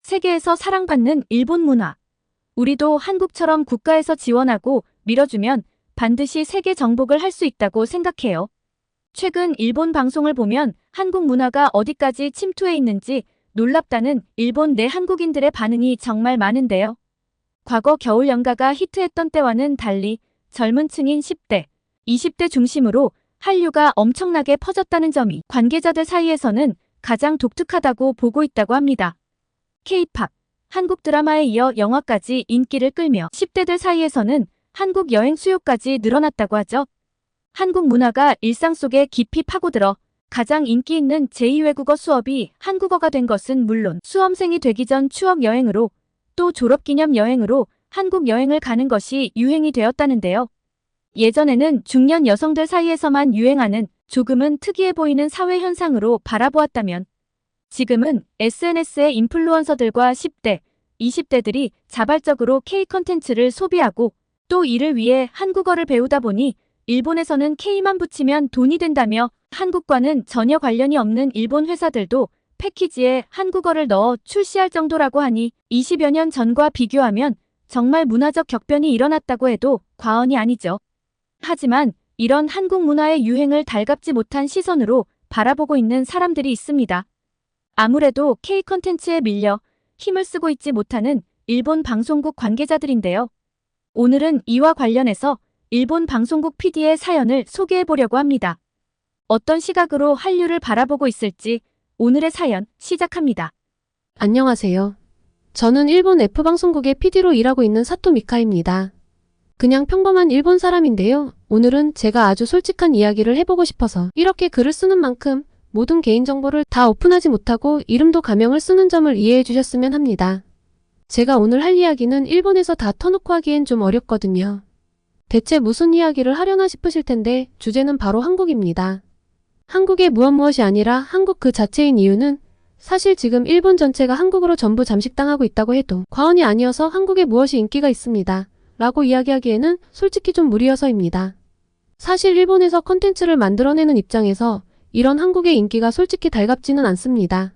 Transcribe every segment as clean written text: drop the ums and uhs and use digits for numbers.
세계에서 사랑받는 일본 문화. 우리도 한국처럼 국가에서 지원하고 밀어주면 반드시 세계 정복을 할 수 있다고 생각해요. 최근 일본 방송을 보면 한국 문화가 어디까지 침투해 있는지 놀랍다는 일본 내 한국인들의 반응이 정말 많은데요. 과거 겨울 연가가 히트했던 때와는 달리 젊은 층인 10대, 20대 중심으로 한류가 엄청나게 퍼졌다는 점이 관계자들 사이에서는 가장 독특하다고 보고 있다고 합니다. K-팝, 한국 드라마에 이어 영화까지 인기를 끌며 10대들 사이에서는 한국 여행 수요까지 늘어났다고 하죠. 한국 문화가 일상 속에 깊이 파고들어 가장 인기 있는 제2외국어 수업이 한국어가 된 것은 물론 수험생이 되기 전 추억 여행으로 또 졸업기념 여행으로 한국 여행을 가는 것이 유행이 되었다는데요. 예전에는 중년 여성들 사이에서만 유행하는 조금은 특이해 보이는 사회 현상으로 바라보았다면 지금은 SNS의 인플루언서들과 10대, 20대들이 자발적으로 K 컨텐츠를 소비하고 또 이를 위해 한국어를 배우다 보니 일본에서는 K만 붙이면 돈이 된다며 한국과는 전혀 관련이 없는 일본 회사들도 패키지에 한국어를 넣어 출시할 정도라고 하니 20여 년 전과 비교하면 정말 문화적 격변이 일어났다고 해도 과언이 아니죠. 하지만 이런 한국 문화의 유행을 달갑지 못한 시선으로 바라보고 있는 사람들이 있습니다. 아무래도 K 컨텐츠에 밀려 힘을 쓰고 있지 못하는 일본 방송국 관계자들인데요. 오늘은 이와 관련해서 일본 방송국 PD의 사연을 소개해보려고 합니다. 어떤 시각으로 한류를 바라보고 있을지 오늘의 사연 시작합니다. 안녕하세요. 저는 일본 F방송국의 PD로 일하고 있는 사토 미카입니다. 그냥 평범한 일본 사람인데요. 오늘은 제가 아주 솔직한 이야기를 해보고 싶어서 이렇게 글을 쓰는 만큼 모든 개인정보를 다 오픈하지 못하고 이름도 가명을 쓰는 점을 이해해 주셨으면 합니다. 제가 오늘 할 이야기는 일본에서 다 터놓고 하기엔 좀 어렵거든요. 대체 무슨 이야기를 하려나 싶으실 텐데 주제는 바로 한국입니다. 한국의 무엇이 아니라 한국 그 자체인 이유는 사실 지금 일본 전체가 한국으로 전부 잠식당하고 있다고 해도 과언이 아니어서 한국에 무엇이 인기가 있습니다. 라고 이야기하기에는 솔직히 좀 무리여서입니다. 사실 일본에서 컨텐츠를 만들어내는 입장에서 이런 한국의 인기가 솔직히 달갑지는 않습니다.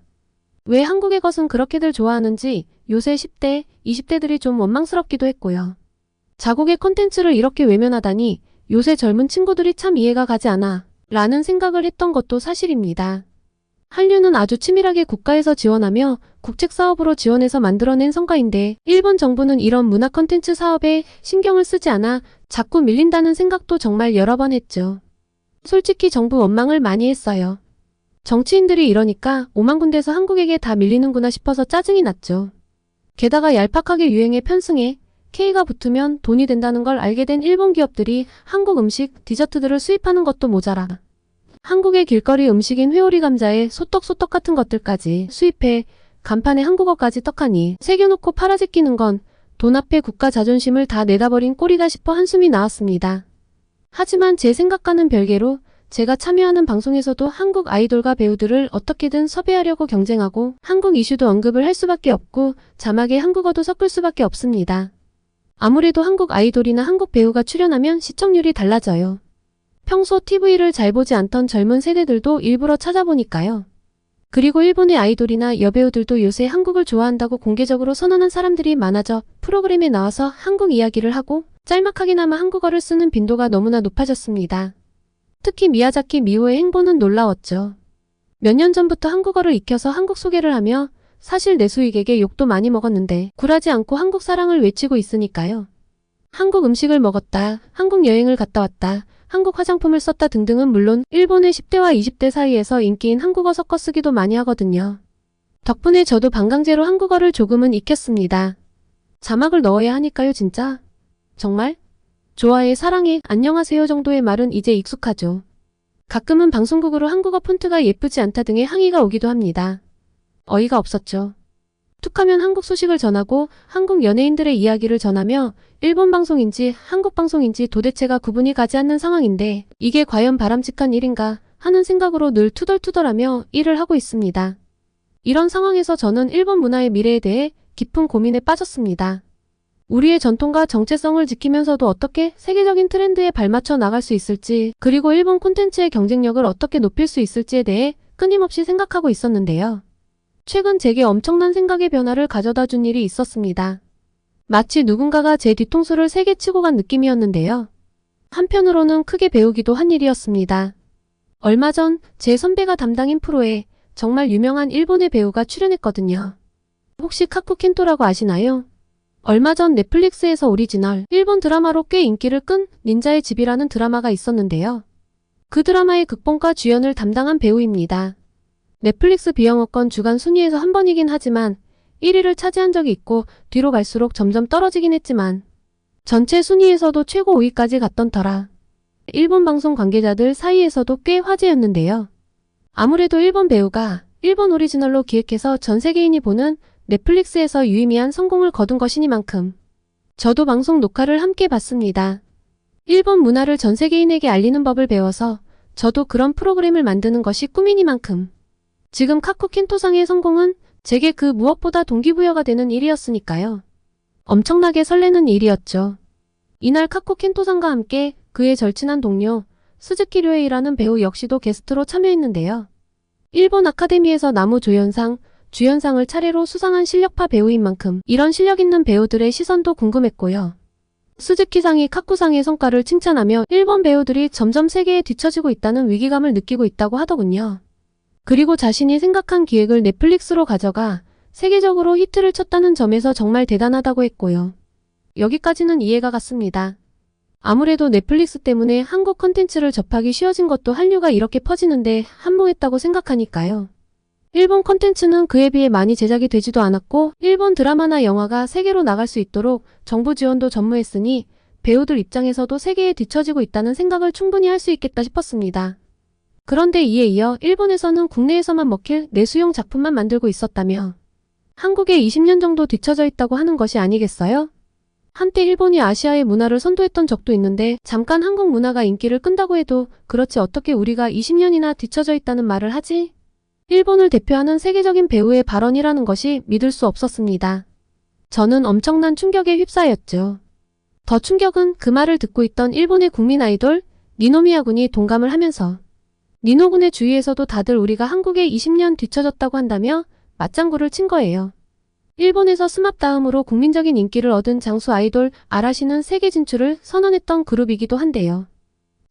왜 한국의 것은 그렇게들 좋아하는지 요새 10대, 20대들이 좀 원망스럽기도 했고요. 자국의 컨텐츠를 이렇게 외면하다니 요새 젊은 친구들이 참 이해가 가지 않아 라는 생각을 했던 것도 사실입니다. 한류는 아주 치밀하게 국가에서 지원하며 국책사업으로 지원해서 만들어낸 성과인데 일본 정부는 이런 문화 컨텐츠 사업에 신경을 쓰지 않아 자꾸 밀린다는 생각도 정말 여러 번 했죠. 솔직히 정부 원망을 많이 했어요. 정치인들이 이러니까 5만 군데서 한국에게 다 밀리는구나 싶어서 짜증이 났죠. 게다가 얄팍하게 유행에 편승해 K가 붙으면 돈이 된다는 걸 알게 된 일본 기업들이 한국 음식, 디저트들을 수입하는 것도 모자라 한국의 길거리 음식인 회오리 감자에 소떡소떡 같은 것들까지 수입해 간판에 한국어까지 떡하니 새겨놓고 팔아제끼는 건 돈 앞에 국가 자존심을 다 내다버린 꼴이다 싶어 한숨이 나왔습니다. 하지만 제 생각과는 별개로 제가 참여하는 방송에서도 한국 아이돌과 배우들을 어떻게든 섭외하려고 경쟁하고 한국 이슈도 언급을 할 수밖에 없고 자막에 한국어도 섞을 수밖에 없습니다. 아무래도 한국 아이돌이나 한국 배우가 출연하면 시청률이 달라져요. 평소 TV를 잘 보지 않던 젊은 세대들도 일부러 찾아보니까요. 그리고 일본의 아이돌이나 여배우들도 요새 한국을 좋아한다고 공개적으로 선언한 사람들이 많아져 프로그램에 나와서 한국 이야기를 하고 짤막하게나마 한국어를 쓰는 빈도가 너무나 높아졌습니다. 특히 미야자키 미호의 행보는 놀라웠죠. 몇 년 전부터 한국어를 익혀서 한국 소개를 하며 사실 내수익에게 욕도 많이 먹었는데 굴하지 않고 한국 사랑을 외치고 있으니까요. 한국 음식을 먹었다, 한국 여행을 갔다 왔다, 한국 화장품을 썼다 등등은 물론 일본의 10대와 20대 사이에서 인기인 한국어 섞어 쓰기도 많이 하거든요. 덕분에 저도 반강제로 한국어를 조금은 익혔습니다. 자막을 넣어야 하니까요 진짜. 정말? 좋아해, 사랑해, 안녕하세요 정도의 말은 이제 익숙하죠. 가끔은 방송국으로 한국어 폰트가 예쁘지 않다 등의 항의가 오기도 합니다. 어이가 없었죠. 툭하면 한국 소식을 전하고 한국 연예인들의 이야기를 전하며 일본 방송인지 한국 방송인지 도대체가 구분이 가지 않는 상황인데 이게 과연 바람직한 일인가 하는 생각으로 늘 투덜투덜하며 일을 하고 있습니다. 이런 상황에서 저는 일본 문화의 미래에 대해 깊은 고민에 빠졌습니다. 우리의 전통과 정체성을 지키면서도 어떻게 세계적인 트렌드에 발맞춰 나갈 수 있을지 그리고 일본 콘텐츠의 경쟁력을 어떻게 높일 수 있을지에 대해 끊임없이 생각하고 있었는데요. 최근 제게 엄청난 생각의 변화를 가져다 준 일이 있었습니다. 마치 누군가가 제 뒤통수를 세게 치고 간 느낌이었는데요. 한편으로는 크게 배우기도 한 일이었습니다. 얼마 전 제 선배가 담당인 프로에 정말 유명한 일본의 배우가 출연했거든요. 혹시 카쿠 켄토라고 아시나요? 얼마 전 넷플릭스에서 오리지널 일본 드라마로 꽤 인기를 끈 닌자의 집이라는 드라마가 있었는데요. 그 드라마의 극본과 주연을 담당한 배우입니다. 넷플릭스 비영어권 주간 순위에서 한 번이긴 하지만 1위를 차지한 적이 있고 뒤로 갈수록 점점 떨어지긴 했지만 전체 순위에서도 최고 5위까지 갔던 터라 일본 방송 관계자들 사이에서도 꽤 화제였는데요. 아무래도 일본 배우가 일본 오리지널로 기획해서 전 세계인이 보는 넷플릭스에서 유의미한 성공을 거둔 것이니만큼 저도 방송 녹화를 함께 봤습니다. 일본 문화를 전 세계인에게 알리는 법을 배워서 저도 그런 프로그램을 만드는 것이 꿈이니만큼 지금 카쿠 켄토상의 성공은 제게 그 무엇보다 동기부여가 되는 일이었으니까요. 엄청나게 설레는 일이었죠. 이날 카쿠 켄토상과 함께 그의 절친한 동료 스즈키 료에이라는 배우 역시도 게스트로 참여했는데요. 일본 아카데미에서 나무 조연상, 주연상을 차례로 수상한 실력파 배우인 만큼 이런 실력 있는 배우들의 시선도 궁금했고요. 스즈키상이 카쿠상의 성과를 칭찬하며 일본 배우들이 점점 세계에 뒤처지고 있다는 위기감을 느끼고 있다고 하더군요. 그리고 자신이 생각한 기획을 넷플릭스로 가져가 세계적으로 히트를 쳤다는 점에서 정말 대단하다고 했고요. 여기까지는 이해가 갔습니다. 아무래도 넷플릭스 때문에 한국 콘텐츠를 접하기 쉬워진 것도 한류가 이렇게 퍼지는데 한몫했다고 생각하니까요. 일본 콘텐츠는 그에 비해 많이 제작이 되지도 않았고 일본 드라마나 영화가 세계로 나갈 수 있도록 정부 지원도 전무했으니 배우들 입장에서도 세계에 뒤처지고 있다는 생각을 충분히 할 수 있겠다 싶었습니다. 그런데 이에 이어 일본에서는 국내에서만 먹힐 내수용 작품만 만들고 있었다며 한국에 20년 정도 뒤처져 있다고 하는 것이 아니겠어요? 한때 일본이 아시아의 문화를 선도했던 적도 있는데 잠깐 한국 문화가 인기를 끈다고 해도 그렇지 어떻게 우리가 20년이나 뒤처져 있다는 말을 하지? 일본을 대표하는 세계적인 배우의 발언이라는 것이 믿을 수 없었습니다. 저는 엄청난 충격에 휩싸였죠. 더 충격은 그 말을 듣고 있던 일본의 국민 아이돌 니노미야 군이 동감을 하면서 니노 군의 주위에서도 다들 우리가 한국에 20년 뒤처졌다고 한다며 맞장구를 친 거예요. 일본에서 스맙 다음으로 국민적인 인기를 얻은 장수 아이돌 아라시는 세계 진출을 선언했던 그룹이기도 한데요.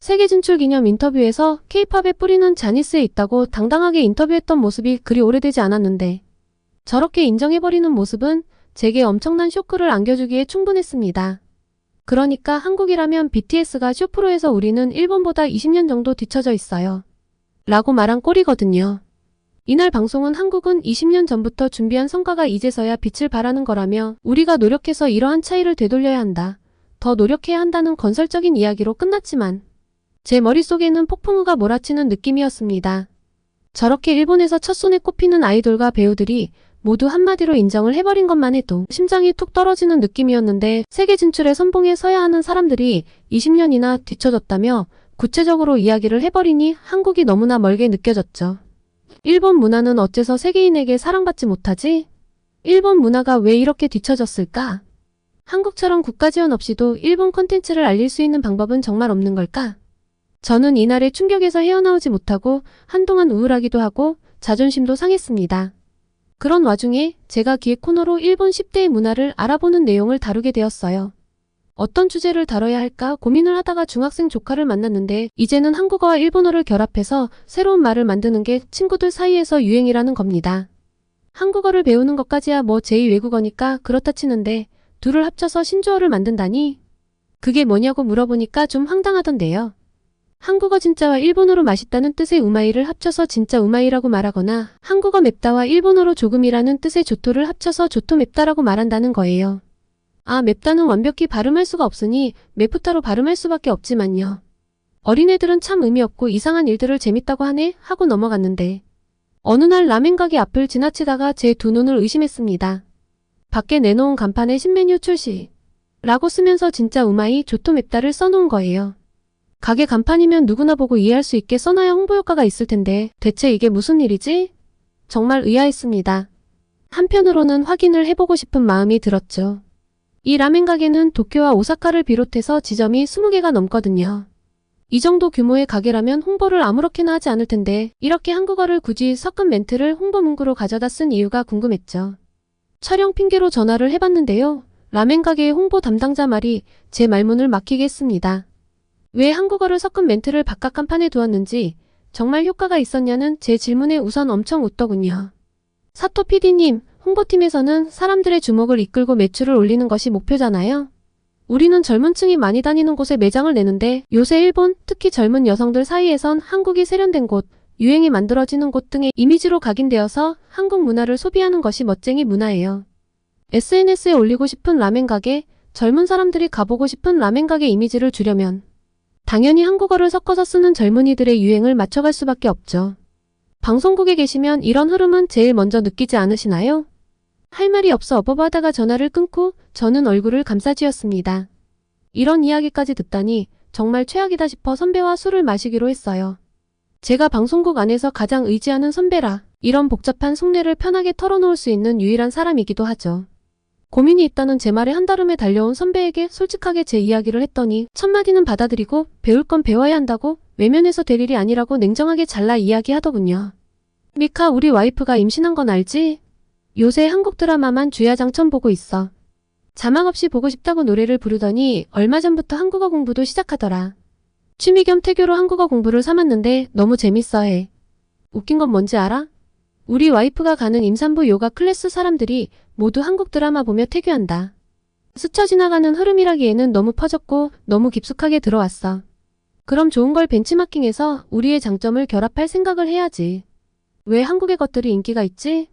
세계 진출 기념 인터뷰에서 K-팝의 뿌리는 자니스에 있다고 당당하게 인터뷰했던 모습이 그리 오래되지 않았는데 저렇게 인정해버리는 모습은 제게 엄청난 쇼크를 안겨주기에 충분했습니다. 그러니까 한국이라면 BTS가 쇼프로에서 우리는 일본보다 20년 정도 뒤처져 있어요. 라고 말한 꼴이거든요. 이날 방송은 한국은 20년 전부터 준비한 성과가 이제서야 빛을 발하는 거라며 우리가 노력해서 이러한 차이를 되돌려야 한다. 더 노력해야 한다는 건설적인 이야기로 끝났지만 제 머릿속에는 폭풍우가 몰아치는 느낌이었습니다. 저렇게 일본에서 첫손에 꼽히는 아이돌과 배우들이 모두 한마디로 인정을 해버린 것만 해도 심장이 툭 떨어지는 느낌이었는데 세계 진출에 선봉에 서야 하는 사람들이 20년이나 뒤처졌다며 구체적으로 이야기를 해버리니 한국이 너무나 멀게 느껴졌죠. 일본 문화는 어째서 세계인에게 사랑받지 못하지? 일본 문화가 왜 이렇게 뒤처졌을까? 한국처럼 국가 지원 없이도 일본 콘텐츠를 알릴 수 있는 방법은 정말 없는 걸까? 저는 이날의 충격에서 헤어나오지 못하고 한동안 우울하기도 하고 자존심도 상했습니다. 그런 와중에 제가 기획 코너로 일본 10대의 문화를 알아보는 내용을 다루게 되었어요. 어떤 주제를 다뤄야 할까 고민을 하다가 중학생 조카를 만났는데 이제는 한국어와 일본어를 결합해서 새로운 말을 만드는 게 친구들 사이에서 유행이라는 겁니다. 한국어를 배우는 것까지야 뭐 제2외국어니까 그렇다 치는데 둘을 합쳐서 신조어를 만든다니? 그게 뭐냐고 물어보니까 좀 황당하던데요. 한국어 진짜와 일본어로 맛있다는 뜻의 우마이를 합쳐서 진짜 우마이라고 말하거나 한국어 맵다와 일본어로 조금이라는 뜻의 조토를 합쳐서 조토 맵다라고 말한다는 거예요. 아, 맵다는 완벽히 발음할 수가 없으니 맵프타로 발음할 수밖에 없지만요. 어린애들은 참 의미 없고 이상한 일들을 재밌다고 하네 하고 넘어갔는데 어느 날 라멘 가게 앞을 지나치다가 제 두 눈을 의심했습니다. 밖에 내놓은 간판에 신메뉴 출시 라고 쓰면서 진짜 우마이 조토 맵다를 써놓은 거예요. 가게 간판이면 누구나 보고 이해할 수 있게 써놔야 홍보 효과가 있을 텐데 대체 이게 무슨 일이지? 정말 의아했습니다. 한편으로는 확인을 해보고 싶은 마음이 들었죠. 이 라멘 가게는 도쿄와 오사카를 비롯해서 지점이 20개가 넘거든요. 이 정도 규모의 가게라면 홍보를 아무렇게나 하지 않을 텐데 이렇게 한국어를 굳이 섞은 멘트를 홍보 문구로 가져다 쓴 이유가 궁금했죠. 촬영 핑계로 전화를 해봤는데요. 라멘 가게의 홍보 담당자 말이 제 말문을 막히게 했습니다. 왜 한국어를 섞은 멘트를 바깥 간판에 두었는지 정말 효과가 있었냐는 제 질문에 우선 엄청 웃더군요. 사토 PD님, 홍보팀에서는 사람들의 주목을 이끌고 매출을 올리는 것이 목표잖아요. 우리는 젊은 층이 많이 다니는 곳에 매장을 내는데 요새 일본, 특히 젊은 여성들 사이에선 한국이 세련된 곳, 유행이 만들어지는 곳 등의 이미지로 각인되어서 한국 문화를 소비하는 것이 멋쟁이 문화예요. SNS에 올리고 싶은 라멘 가게, 젊은 사람들이 가보고 싶은 라멘 가게 이미지를 주려면 당연히 한국어를 섞어서 쓰는 젊은이들의 유행을 맞춰갈 수밖에 없죠. 방송국에 계시면 이런 흐름은 제일 먼저 느끼지 않으시나요? 할 말이 없어 어버버하다가 전화를 끊고 저는 얼굴을 감싸쥐었습니다. 이런 이야기까지 듣다니 정말 최악이다 싶어 선배와 술을 마시기로 했어요. 제가 방송국 안에서 가장 의지하는 선배라 이런 복잡한 속내를 편하게 털어놓을 수 있는 유일한 사람이기도 하죠. 고민이 있다는 제 말에 한달음에 달려온 선배에게 솔직하게 제 이야기를 했더니 첫마디는 받아들이고 배울 건 배워야 한다고 외면해서 될 일이 아니라고 냉정하게 잘라 이야기하더군요. 미카, 우리 와이프가 임신한 건 알지? 요새 한국 드라마만 주야장천 보고 있어. 자막 없이 보고 싶다고 노래를 부르더니 얼마 전부터 한국어 공부도 시작하더라. 취미 겸 태교로 한국어 공부를 삼았는데 너무 재밌어해. 웃긴 건 뭔지 알아? 우리 와이프가 가는 임산부 요가 클래스 사람들이 모두 한국 드라마 보며 태교한다. 스쳐 지나가는 흐름이라기에는 너무 퍼졌고 너무 깊숙하게 들어왔어. 그럼 좋은 걸 벤치마킹해서 우리의 장점을 결합할 생각을 해야지. 왜 한국의 것들이 인기가 있지?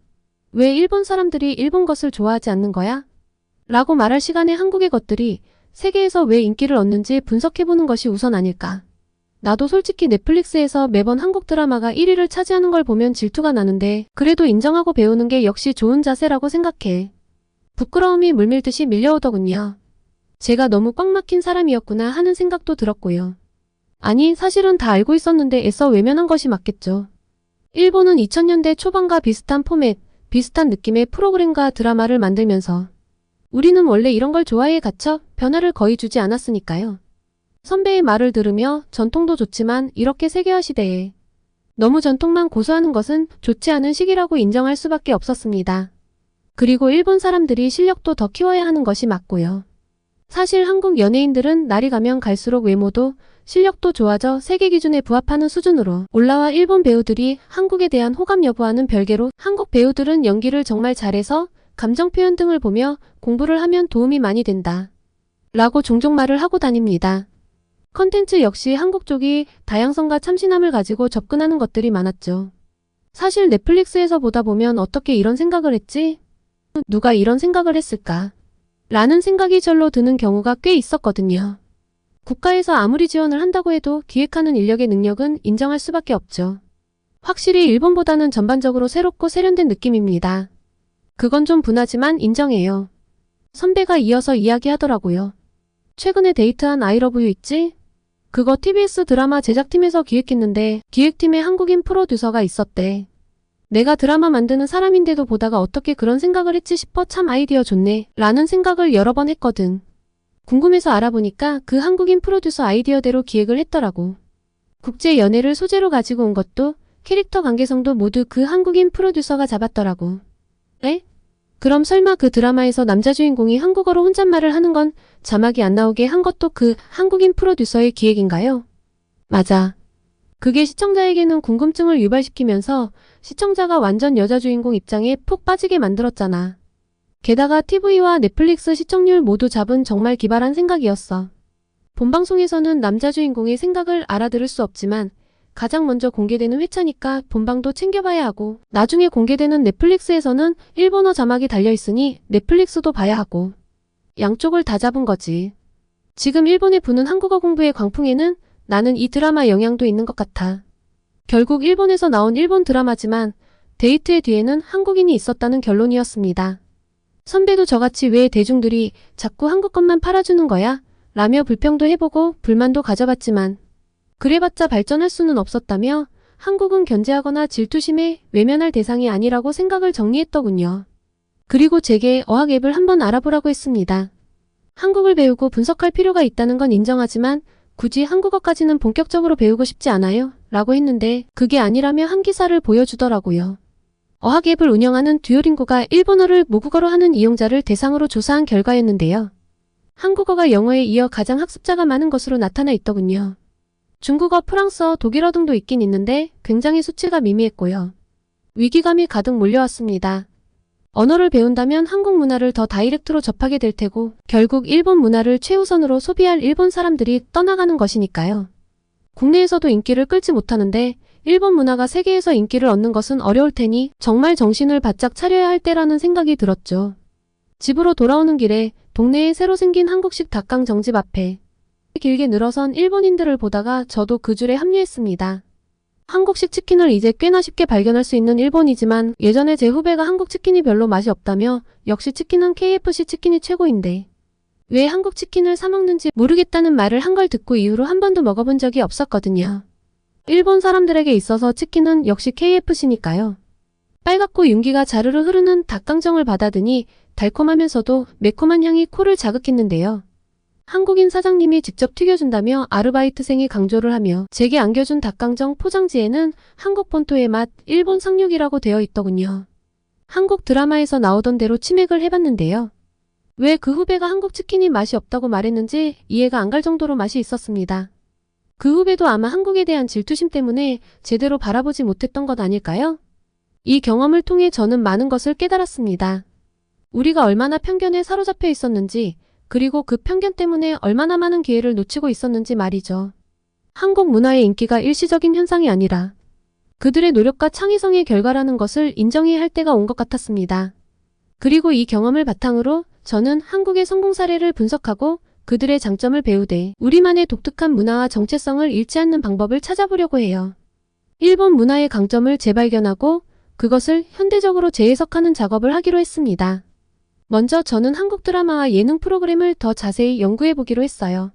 왜 일본 사람들이 일본 것을 좋아하지 않는 거야? 라고 말할 시간에 한국의 것들이 세계에서 왜 인기를 얻는지 분석해보는 것이 우선 아닐까. 나도 솔직히 넷플릭스에서 매번 한국 드라마가 1위를 차지하는 걸 보면 질투가 나는데 그래도 인정하고 배우는 게 역시 좋은 자세라고 생각해. 부끄러움이 물밀듯이 밀려오더군요. 제가 너무 꽉 막힌 사람이었구나 하는 생각도 들었고요. 아니, 사실은 다 알고 있었는데 애써 외면한 것이 맞겠죠. 일본은 2000년대 초반과 비슷한 포맷, 비슷한 느낌의 프로그램과 드라마를 만들면서 우리는 원래 이런 걸 좋아해 갇혀 변화를 거의 주지 않았으니까요. 선배의 말을 들으며 전통도 좋지만 이렇게 세계화 시대에 너무 전통만 고수하는 것은 좋지 않은 시기라고 인정할 수밖에 없었습니다. 그리고 일본 사람들이 실력도 더 키워야 하는 것이 맞고요. 사실 한국 연예인들은 날이 가면 갈수록 외모도 실력도 좋아져 세계 기준에 부합하는 수준으로 올라와 일본 배우들이 한국에 대한 호감 여부와는 별개로 한국 배우들은 연기를 정말 잘해서 감정 표현 등을 보며 공부를 하면 도움이 많이 된다. 라고 종종 말을 하고 다닙니다. 컨텐츠 역시 한국 쪽이 다양성과 참신함을 가지고 접근하는 것들이 많았죠. 사실 넷플릭스에서 보다 보면 어떻게 이런 생각을 했지? 누가 이런 생각을 했을까? 라는 생각이 절로 드는 경우가 꽤 있었거든요. 국가에서 아무리 지원을 한다고 해도 기획하는 인력의 능력은 인정할 수밖에 없죠. 확실히 일본보다는 전반적으로 새롭고 세련된 느낌입니다. 그건 좀 분하지만 인정해요. 선배가 이어서 이야기하더라고요. 최근에 데이트한 아이러브유 있지? 그거 TBS 드라마 제작팀에서 기획했는데 기획팀에 한국인 프로듀서가 있었대. 내가 드라마 만드는 사람인데도 보다가 어떻게 그런 생각을 했지 싶어 참 아이디어 좋네 라는 생각을 여러 번 했거든. 궁금해서 알아보니까 그 한국인 프로듀서 아이디어대로 기획을 했더라고. 국제 연애를 소재로 가지고 온 것도 캐릭터 관계성도 모두 그 한국인 프로듀서가 잡았더라고. 에? 그럼 설마 그 드라마에서 남자 주인공이 한국어로 혼잣말을 하는 건 자막이 안 나오게 한 것도 그 한국인 프로듀서의 기획인가요? 맞아. 그게 시청자에게는 궁금증을 유발시키면서 시청자가 완전 여자 주인공 입장에 푹 빠지게 만들었잖아. 게다가 TV와 넷플릭스 시청률 모두 잡은 정말 기발한 생각이었어. 본방송에서는 남자 주인공의 생각을 알아들을 수 없지만 가장 먼저 공개되는 회차니까 본방도 챙겨봐야 하고 나중에 공개되는 넷플릭스에서는 일본어 자막이 달려있으니 넷플릭스도 봐야 하고 양쪽을 다 잡은 거지. 지금 일본에 부는 한국어 공부의 광풍에는 나는 이 드라마 영향도 있는 것 같아. 결국 일본에서 나온 일본 드라마지만 데이트의 뒤에는 한국인이 있었다는 결론이었습니다. 선배도 저같이 왜 대중들이 자꾸 한국 것만 팔아주는 거야? 라며 불평도 해보고 불만도 가져봤지만 그래봤자 발전할 수는 없었다며 한국은 견제하거나 질투심에 외면할 대상이 아니라고 생각을 정리했더군요. 그리고 제게 어학 앱을 한번 알아보라고 했습니다. 한국을 배우고 분석할 필요가 있다는 건 인정하지만 굳이 한국어까지는 본격적으로 배우고 싶지 않아요. 라고 했는데 그게 아니라며 한 기사를 보여주더라고요. 어학 앱을 운영하는 듀오링고가 일본어를 모국어로 하는 이용자를 대상으로 조사한 결과였는데요. 한국어가 영어에 이어 가장 학습자가 많은 것으로 나타나 있더군요. 중국어, 프랑스어, 독일어 등도 있긴 있는데 굉장히 수치가 미미했고요. 위기감이 가득 몰려왔습니다. 언어를 배운다면 한국 문화를 더 다이렉트로 접하게 될 테고 결국 일본 문화를 최우선으로 소비할 일본 사람들이 떠나가는 것이니까요. 국내에서도 인기를 끌지 못하는데 일본 문화가 세계에서 인기를 얻는 것은 어려울 테니 정말 정신을 바짝 차려야 할 때라는 생각이 들었죠. 집으로 돌아오는 길에 동네에 새로 생긴 한국식 닭강정집 앞에 길게 늘어선 일본인들을 보다가 저도 그 줄에 합류했습니다. 한국식 치킨을 이제 꽤나 쉽게 발견할 수 있는 일본이지만 예전에 제 후배가 한국 치킨이 별로 맛이 없다며 역시 치킨은 KFC 치킨이 최고인데 왜 한국 치킨을 사 먹는지 모르겠다는 말을 한 걸 듣고 이후로 한 번도 먹어본 적이 없었거든요. 일본 사람들에게 있어서 치킨은 역시 KFC니까요. 빨갛고 윤기가 자르르 흐르는 닭강정을 받아드니 달콤하면서도 매콤한 향이 코를 자극했는데요. 한국인 사장님이 직접 튀겨준다며 아르바이트생이 강조를 하며 제게 안겨준 닭강정 포장지에는 한국 본토의 맛, 일본 상륙이라고 되어 있더군요. 한국 드라마에서 나오던 대로 치맥을 해봤는데요. 왜 그 후배가 한국 치킨이 맛이 없다고 말했는지 이해가 안 갈 정도로 맛이 있었습니다. 그 후배도 아마 한국에 대한 질투심 때문에 제대로 바라보지 못했던 것 아닐까요? 이 경험을 통해 저는 많은 것을 깨달았습니다. 우리가 얼마나 편견에 사로잡혀 있었는지 그리고 그 편견 때문에 얼마나 많은 기회를 놓치고 있었는지 말이죠. 한국 문화의 인기가 일시적인 현상이 아니라 그들의 노력과 창의성의 결과라는 것을 인정해야 할 때가 온 것 같았습니다. 그리고 이 경험을 바탕으로 저는 한국의 성공 사례를 분석하고 그들의 장점을 배우되 우리만의 독특한 문화와 정체성을 잃지 않는 방법을 찾아보려고 해요. 일본 문화의 강점을 재발견하고 그것을 현대적으로 재해석하는 작업을 하기로 했습니다. 먼저 저는 한국 드라마와 예능 프로그램을 더 자세히 연구해보기로 했어요.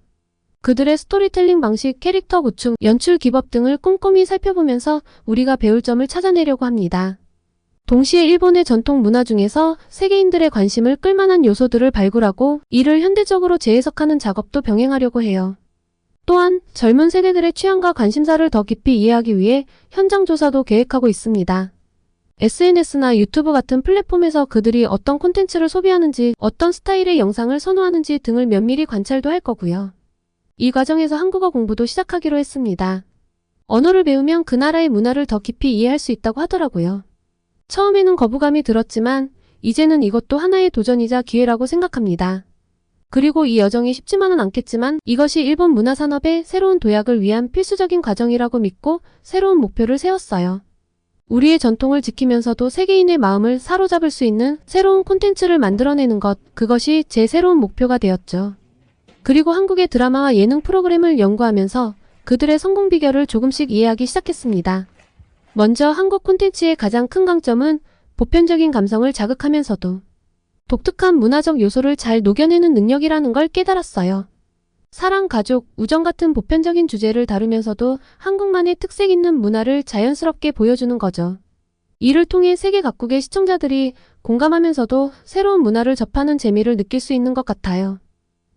그들의 스토리텔링 방식, 캐릭터 구축, 연출 기법 등을 꼼꼼히 살펴보면서 우리가 배울 점을 찾아내려고 합니다. 동시에 일본의 전통 문화 중에서 세계인들의 관심을 끌만한 요소들을 발굴하고 이를 현대적으로 재해석하는 작업도 병행하려고 해요. 또한 젊은 세대들의 취향과 관심사를 더 깊이 이해하기 위해 현장 조사도 계획하고 있습니다. SNS나 유튜브 같은 플랫폼에서 그들이 어떤 콘텐츠를 소비하는지, 어떤 스타일의 영상을 선호하는지 등을 면밀히 관찰도 할 거고요. 이 과정에서 한국어 공부도 시작하기로 했습니다. 언어를 배우면 그 나라의 문화를 더 깊이 이해할 수 있다고 하더라고요. 처음에는 거부감이 들었지만 이제는 이것도 하나의 도전이자 기회라고 생각합니다. 그리고 이 여정이 쉽지만은 않겠지만 이것이 일본 문화 산업의 새로운 도약을 위한 필수적인 과정이라고 믿고 새로운 목표를 세웠어요. 우리의 전통을 지키면서도 세계인의 마음을 사로잡을 수 있는 새로운 콘텐츠를 만들어내는 것, 그것이 제 새로운 목표가 되었죠. 그리고 한국의 드라마와 예능 프로그램을 연구하면서 그들의 성공 비결을 조금씩 이해하기 시작했습니다. 먼저 한국 콘텐츠의 가장 큰 강점은 보편적인 감성을 자극하면서도 독특한 문화적 요소를 잘 녹여내는 능력이라는 걸 깨달았어요. 사랑, 가족, 우정 같은 보편적인 주제를 다루면서도 한국만의 특색 있는 문화를 자연스럽게 보여주는 거죠. 이를 통해 세계 각국의 시청자들이 공감하면서도 새로운 문화를 접하는 재미를 느낄 수 있는 것 같아요.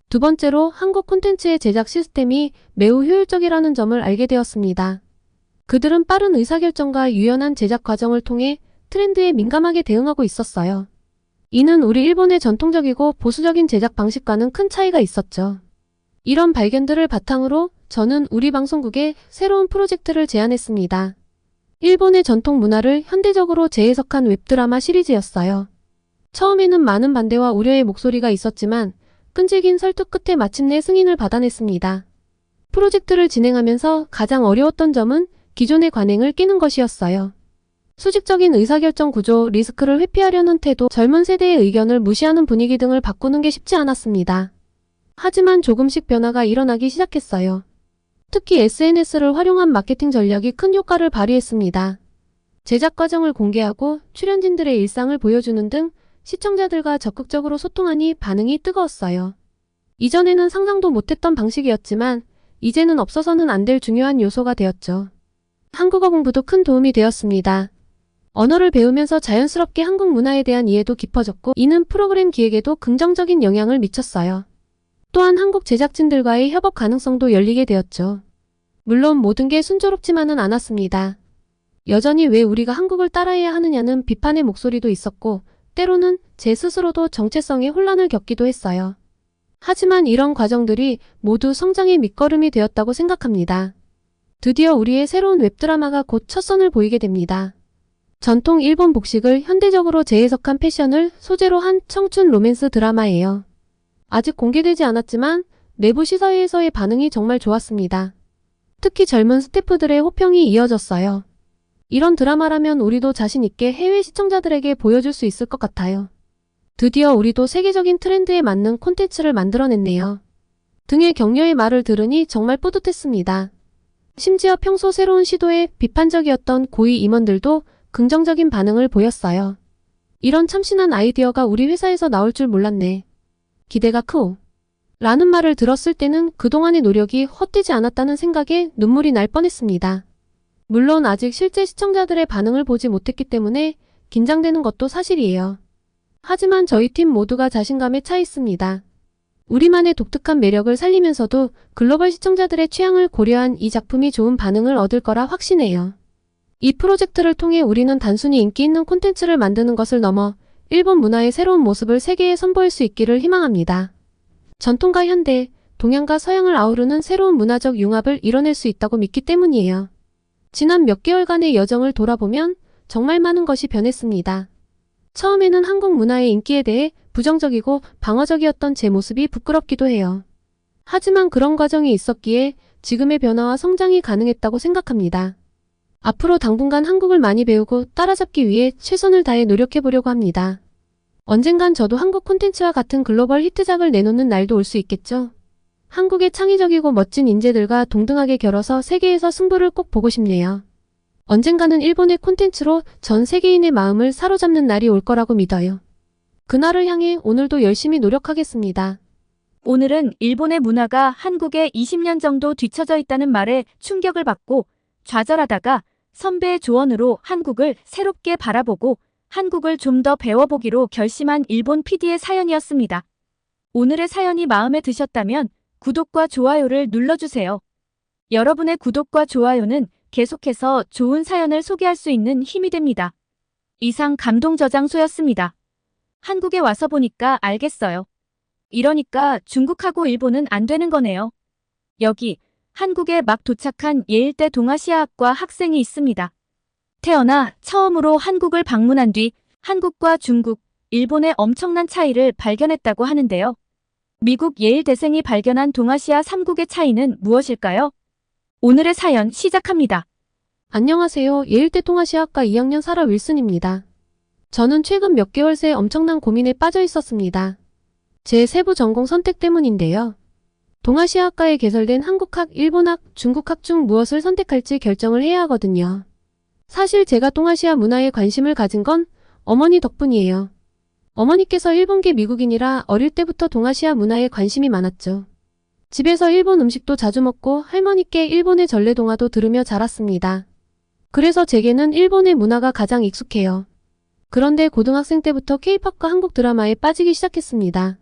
두 번째로 한국 콘텐츠의 제작 시스템이 매우 효율적이라는 점을 알게 되었습니다. 그들은 빠른 의사결정과 유연한 제작 과정을 통해 트렌드에 민감하게 대응하고 있었어요. 이는 우리 일본의 전통적이고 보수적인 제작 방식과는 큰 차이가 있었죠. 이런 발견들을 바탕으로 저는 우리 방송국에 새로운 프로젝트를 제안했습니다. 일본의 전통 문화를 현대적으로 재해석한 웹드라마 시리즈였어요. 처음에는 많은 반대와 우려의 목소리가 있었지만 끈질긴 설득 끝에 마침내 승인을 받아냈습니다. 프로젝트를 진행하면서 가장 어려웠던 점은 기존의 관행을 깨는 것이었어요. 수직적인 의사결정 구조, 리스크를 회피하려는 태도, 젊은 세대의 의견을 무시하는 분위기 등을 바꾸는 게 쉽지 않았습니다. 하지만 조금씩 변화가 일어나기 시작했어요. 특히 SNS를 활용한 마케팅 전략이 큰 효과를 발휘했습니다. 제작 과정을 공개하고 출연진들의 일상을 보여주는 등 시청자들과 적극적으로 소통하니 반응이 뜨거웠어요. 이전에는 상상도 못했던 방식이었지만 이제는 없어서는 안 될 중요한 요소가 되었죠. 한국어 공부도 큰 도움이 되었습니다. 언어를 배우면서 자연스럽게 한국 문화에 대한 이해도 깊어졌고 이는 프로그램 기획에도 긍정적인 영향을 미쳤어요. 또한 한국 제작진들과의 협업 가능성도 열리게 되었죠. 물론 모든 게 순조롭지만은 않았습니다. 여전히 왜 우리가 한국을 따라해야 하느냐는 비판의 목소리도 있었고, 때로는 제 스스로도 정체성의 혼란을 겪기도 했어요. 하지만 이런 과정들이 모두 성장의 밑거름이 되었다고 생각합니다. 드디어 우리의 새로운 웹드라마가 곧 첫 선을 보이게 됩니다. 전통 일본 복식을 현대적으로 재해석한 패션을 소재로 한 청춘 로맨스 드라마예요. 아직 공개되지 않았지만 내부 시사회에서의 반응이 정말 좋았습니다. 특히 젊은 스태프들의 호평이 이어졌어요. 이런 드라마라면 우리도 자신 있게 해외 시청자들에게 보여줄 수 있을 것 같아요. 드디어 우리도 세계적인 트렌드에 맞는 콘텐츠를 만들어냈네요. 등의 격려의 말을 들으니 정말 뿌듯했습니다. 심지어 평소 새로운 시도에 비판적이었던 고위 임원들도 긍정적인 반응을 보였어요. 이런 참신한 아이디어가 우리 회사에서 나올 줄 몰랐네. 기대가 크오. 라는 말을 들었을 때는 그동안의 노력이 헛되지 않았다는 생각에 눈물이 날 뻔했습니다. 물론 아직 실제 시청자들의 반응을 보지 못했기 때문에 긴장되는 것도 사실이에요. 하지만 저희 팀 모두가 자신감에 차 있습니다. 우리만의 독특한 매력을 살리면서도 글로벌 시청자들의 취향을 고려한 이 작품이 좋은 반응을 얻을 거라 확신해요. 이 프로젝트를 통해 우리는 단순히 인기 있는 콘텐츠를 만드는 것을 넘어 일본 문화의 새로운 모습을 세계에 선보일 수 있기를 희망합니다. 전통과 현대, 동양과 서양을 아우르는 새로운 문화적 융합을 이뤄낼 수 있다고 믿기 때문이에요. 지난 몇 개월간의 여정을 돌아보면 정말 많은 것이 변했습니다. 처음에는 한국 문화의 인기에 대해 부정적이고 방어적이었던 제 모습이 부끄럽기도 해요. 하지만 그런 과정이 있었기에 지금의 변화와 성장이 가능했다고 생각합니다. 앞으로 당분간 한국을 많이 배우고 따라잡기 위해 최선을 다해 노력해보려고 합니다. 언젠간 저도 한국 콘텐츠와 같은 글로벌 히트작을 내놓는 날도 올 수 있겠죠? 한국의 창의적이고 멋진 인재들과 동등하게 겨뤄서 세계에서 승부를 꼭 보고 싶네요. 언젠가는 일본의 콘텐츠로 전 세계인의 마음을 사로잡는 날이 올 거라고 믿어요. 그날을 향해 오늘도 열심히 노력하겠습니다. 오늘은 일본의 문화가 한국에 20년 정도 뒤처져 있다는 말에 충격을 받고 좌절하다가 선배의 조언으로 한국을 새롭게 바라보고 한국을 좀 더 배워보기로 결심한 일본 PD의 사연이었습니다. 오늘의 사연이 마음에 드셨다면 구독과 좋아요를 눌러주세요. 여러분의 구독과 좋아요는 계속해서 좋은 사연을 소개할 수 있는 힘이 됩니다. 이상 감동저장소였습니다. 한국에 와서 보니까 알겠어요. 이러니까 중국하고 일본은 안 되는 거네요. 여기 한국에 막 도착한 예일대 동아시아학과 학생이 있습니다. 태어나 처음으로 한국을 방문한 뒤 한국과 중국, 일본의 엄청난 차이를 발견했다고 하는데요. 미국 예일대생이 발견한 동아시아 3국의 차이는 무엇일까요? 오늘의 사연 시작합니다. 안녕하세요. 예일대 동아시아학과 2학년 사라 윌슨입니다. 저는 최근 몇 개월 새 엄청난 고민에 빠져 있었습니다. 제 세부 전공 선택 때문인데요. 동아시아학과에 개설된 한국학, 일본학, 중국학 중 무엇을 선택할지 결정을 해야 하거든요. 사실 제가 동아시아 문화에 관심을 가진 건 어머니 덕분이에요. 어머니께서 일본계 미국인이라 어릴 때부터 동아시아 문화에 관심이 많았죠. 집에서 일본 음식도 자주 먹고 할머니께 일본의 전래동화도 들으며 자랐습니다. 그래서 제게는 일본의 문화가 가장 익숙해요. 그런데 고등학생 때부터 K-팝과 한국 드라마에 빠지기 시작했습니다.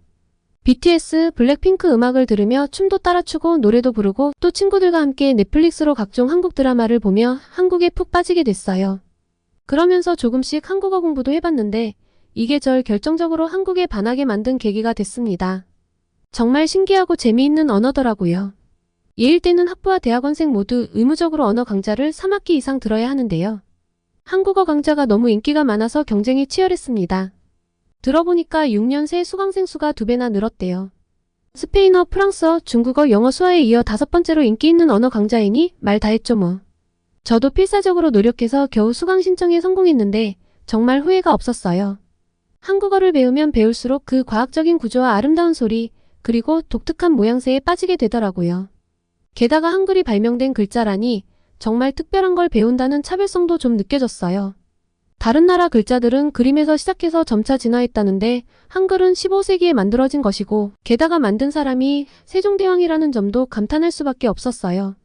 BTS, 블랙핑크 음악을 들으며 춤도 따라 추고 노래도 부르고 또 친구들과 함께 넷플릭스로 각종 한국 드라마를 보며 한국에 푹 빠지게 됐어요. 그러면서 조금씩 한국어 공부도 해봤는데 이게 절 결정적으로 한국에 반하게 만든 계기가 됐습니다. 정말 신기하고 재미있는 언어더라고요. 예일대는 학부와 대학원생 모두 의무적으로 언어 강좌를 3학기 이상 들어야 하는데요. 한국어 강좌가 너무 인기가 많아서 경쟁이 치열했습니다. 들어보니까 6년 새 수강생 수가 2배나 늘었대요. 스페인어, 프랑스어, 중국어, 영어, 수화에 이어 5번째로 인기 있는 언어 강좌이니 말 다 했죠 뭐. 저도 필사적으로 노력해서 겨우 수강 신청에 성공했는데 정말 후회가 없었어요. 한국어를 배우면 배울수록 그 과학적인 구조와 아름다운 소리, 그리고 독특한 모양새에 빠지게 되더라고요. 게다가 한글이 발명된 글자라니 정말 특별한 걸 배운다는 차별성도 좀 느껴졌어요. 다른 나라 글자들은 그림에서 시작해서 점차 진화했다는데 한글은 15세기에 만들어진 것이고 게다가 만든 사람이 세종대왕이라는 점도 감탄할 수밖에 없었어요.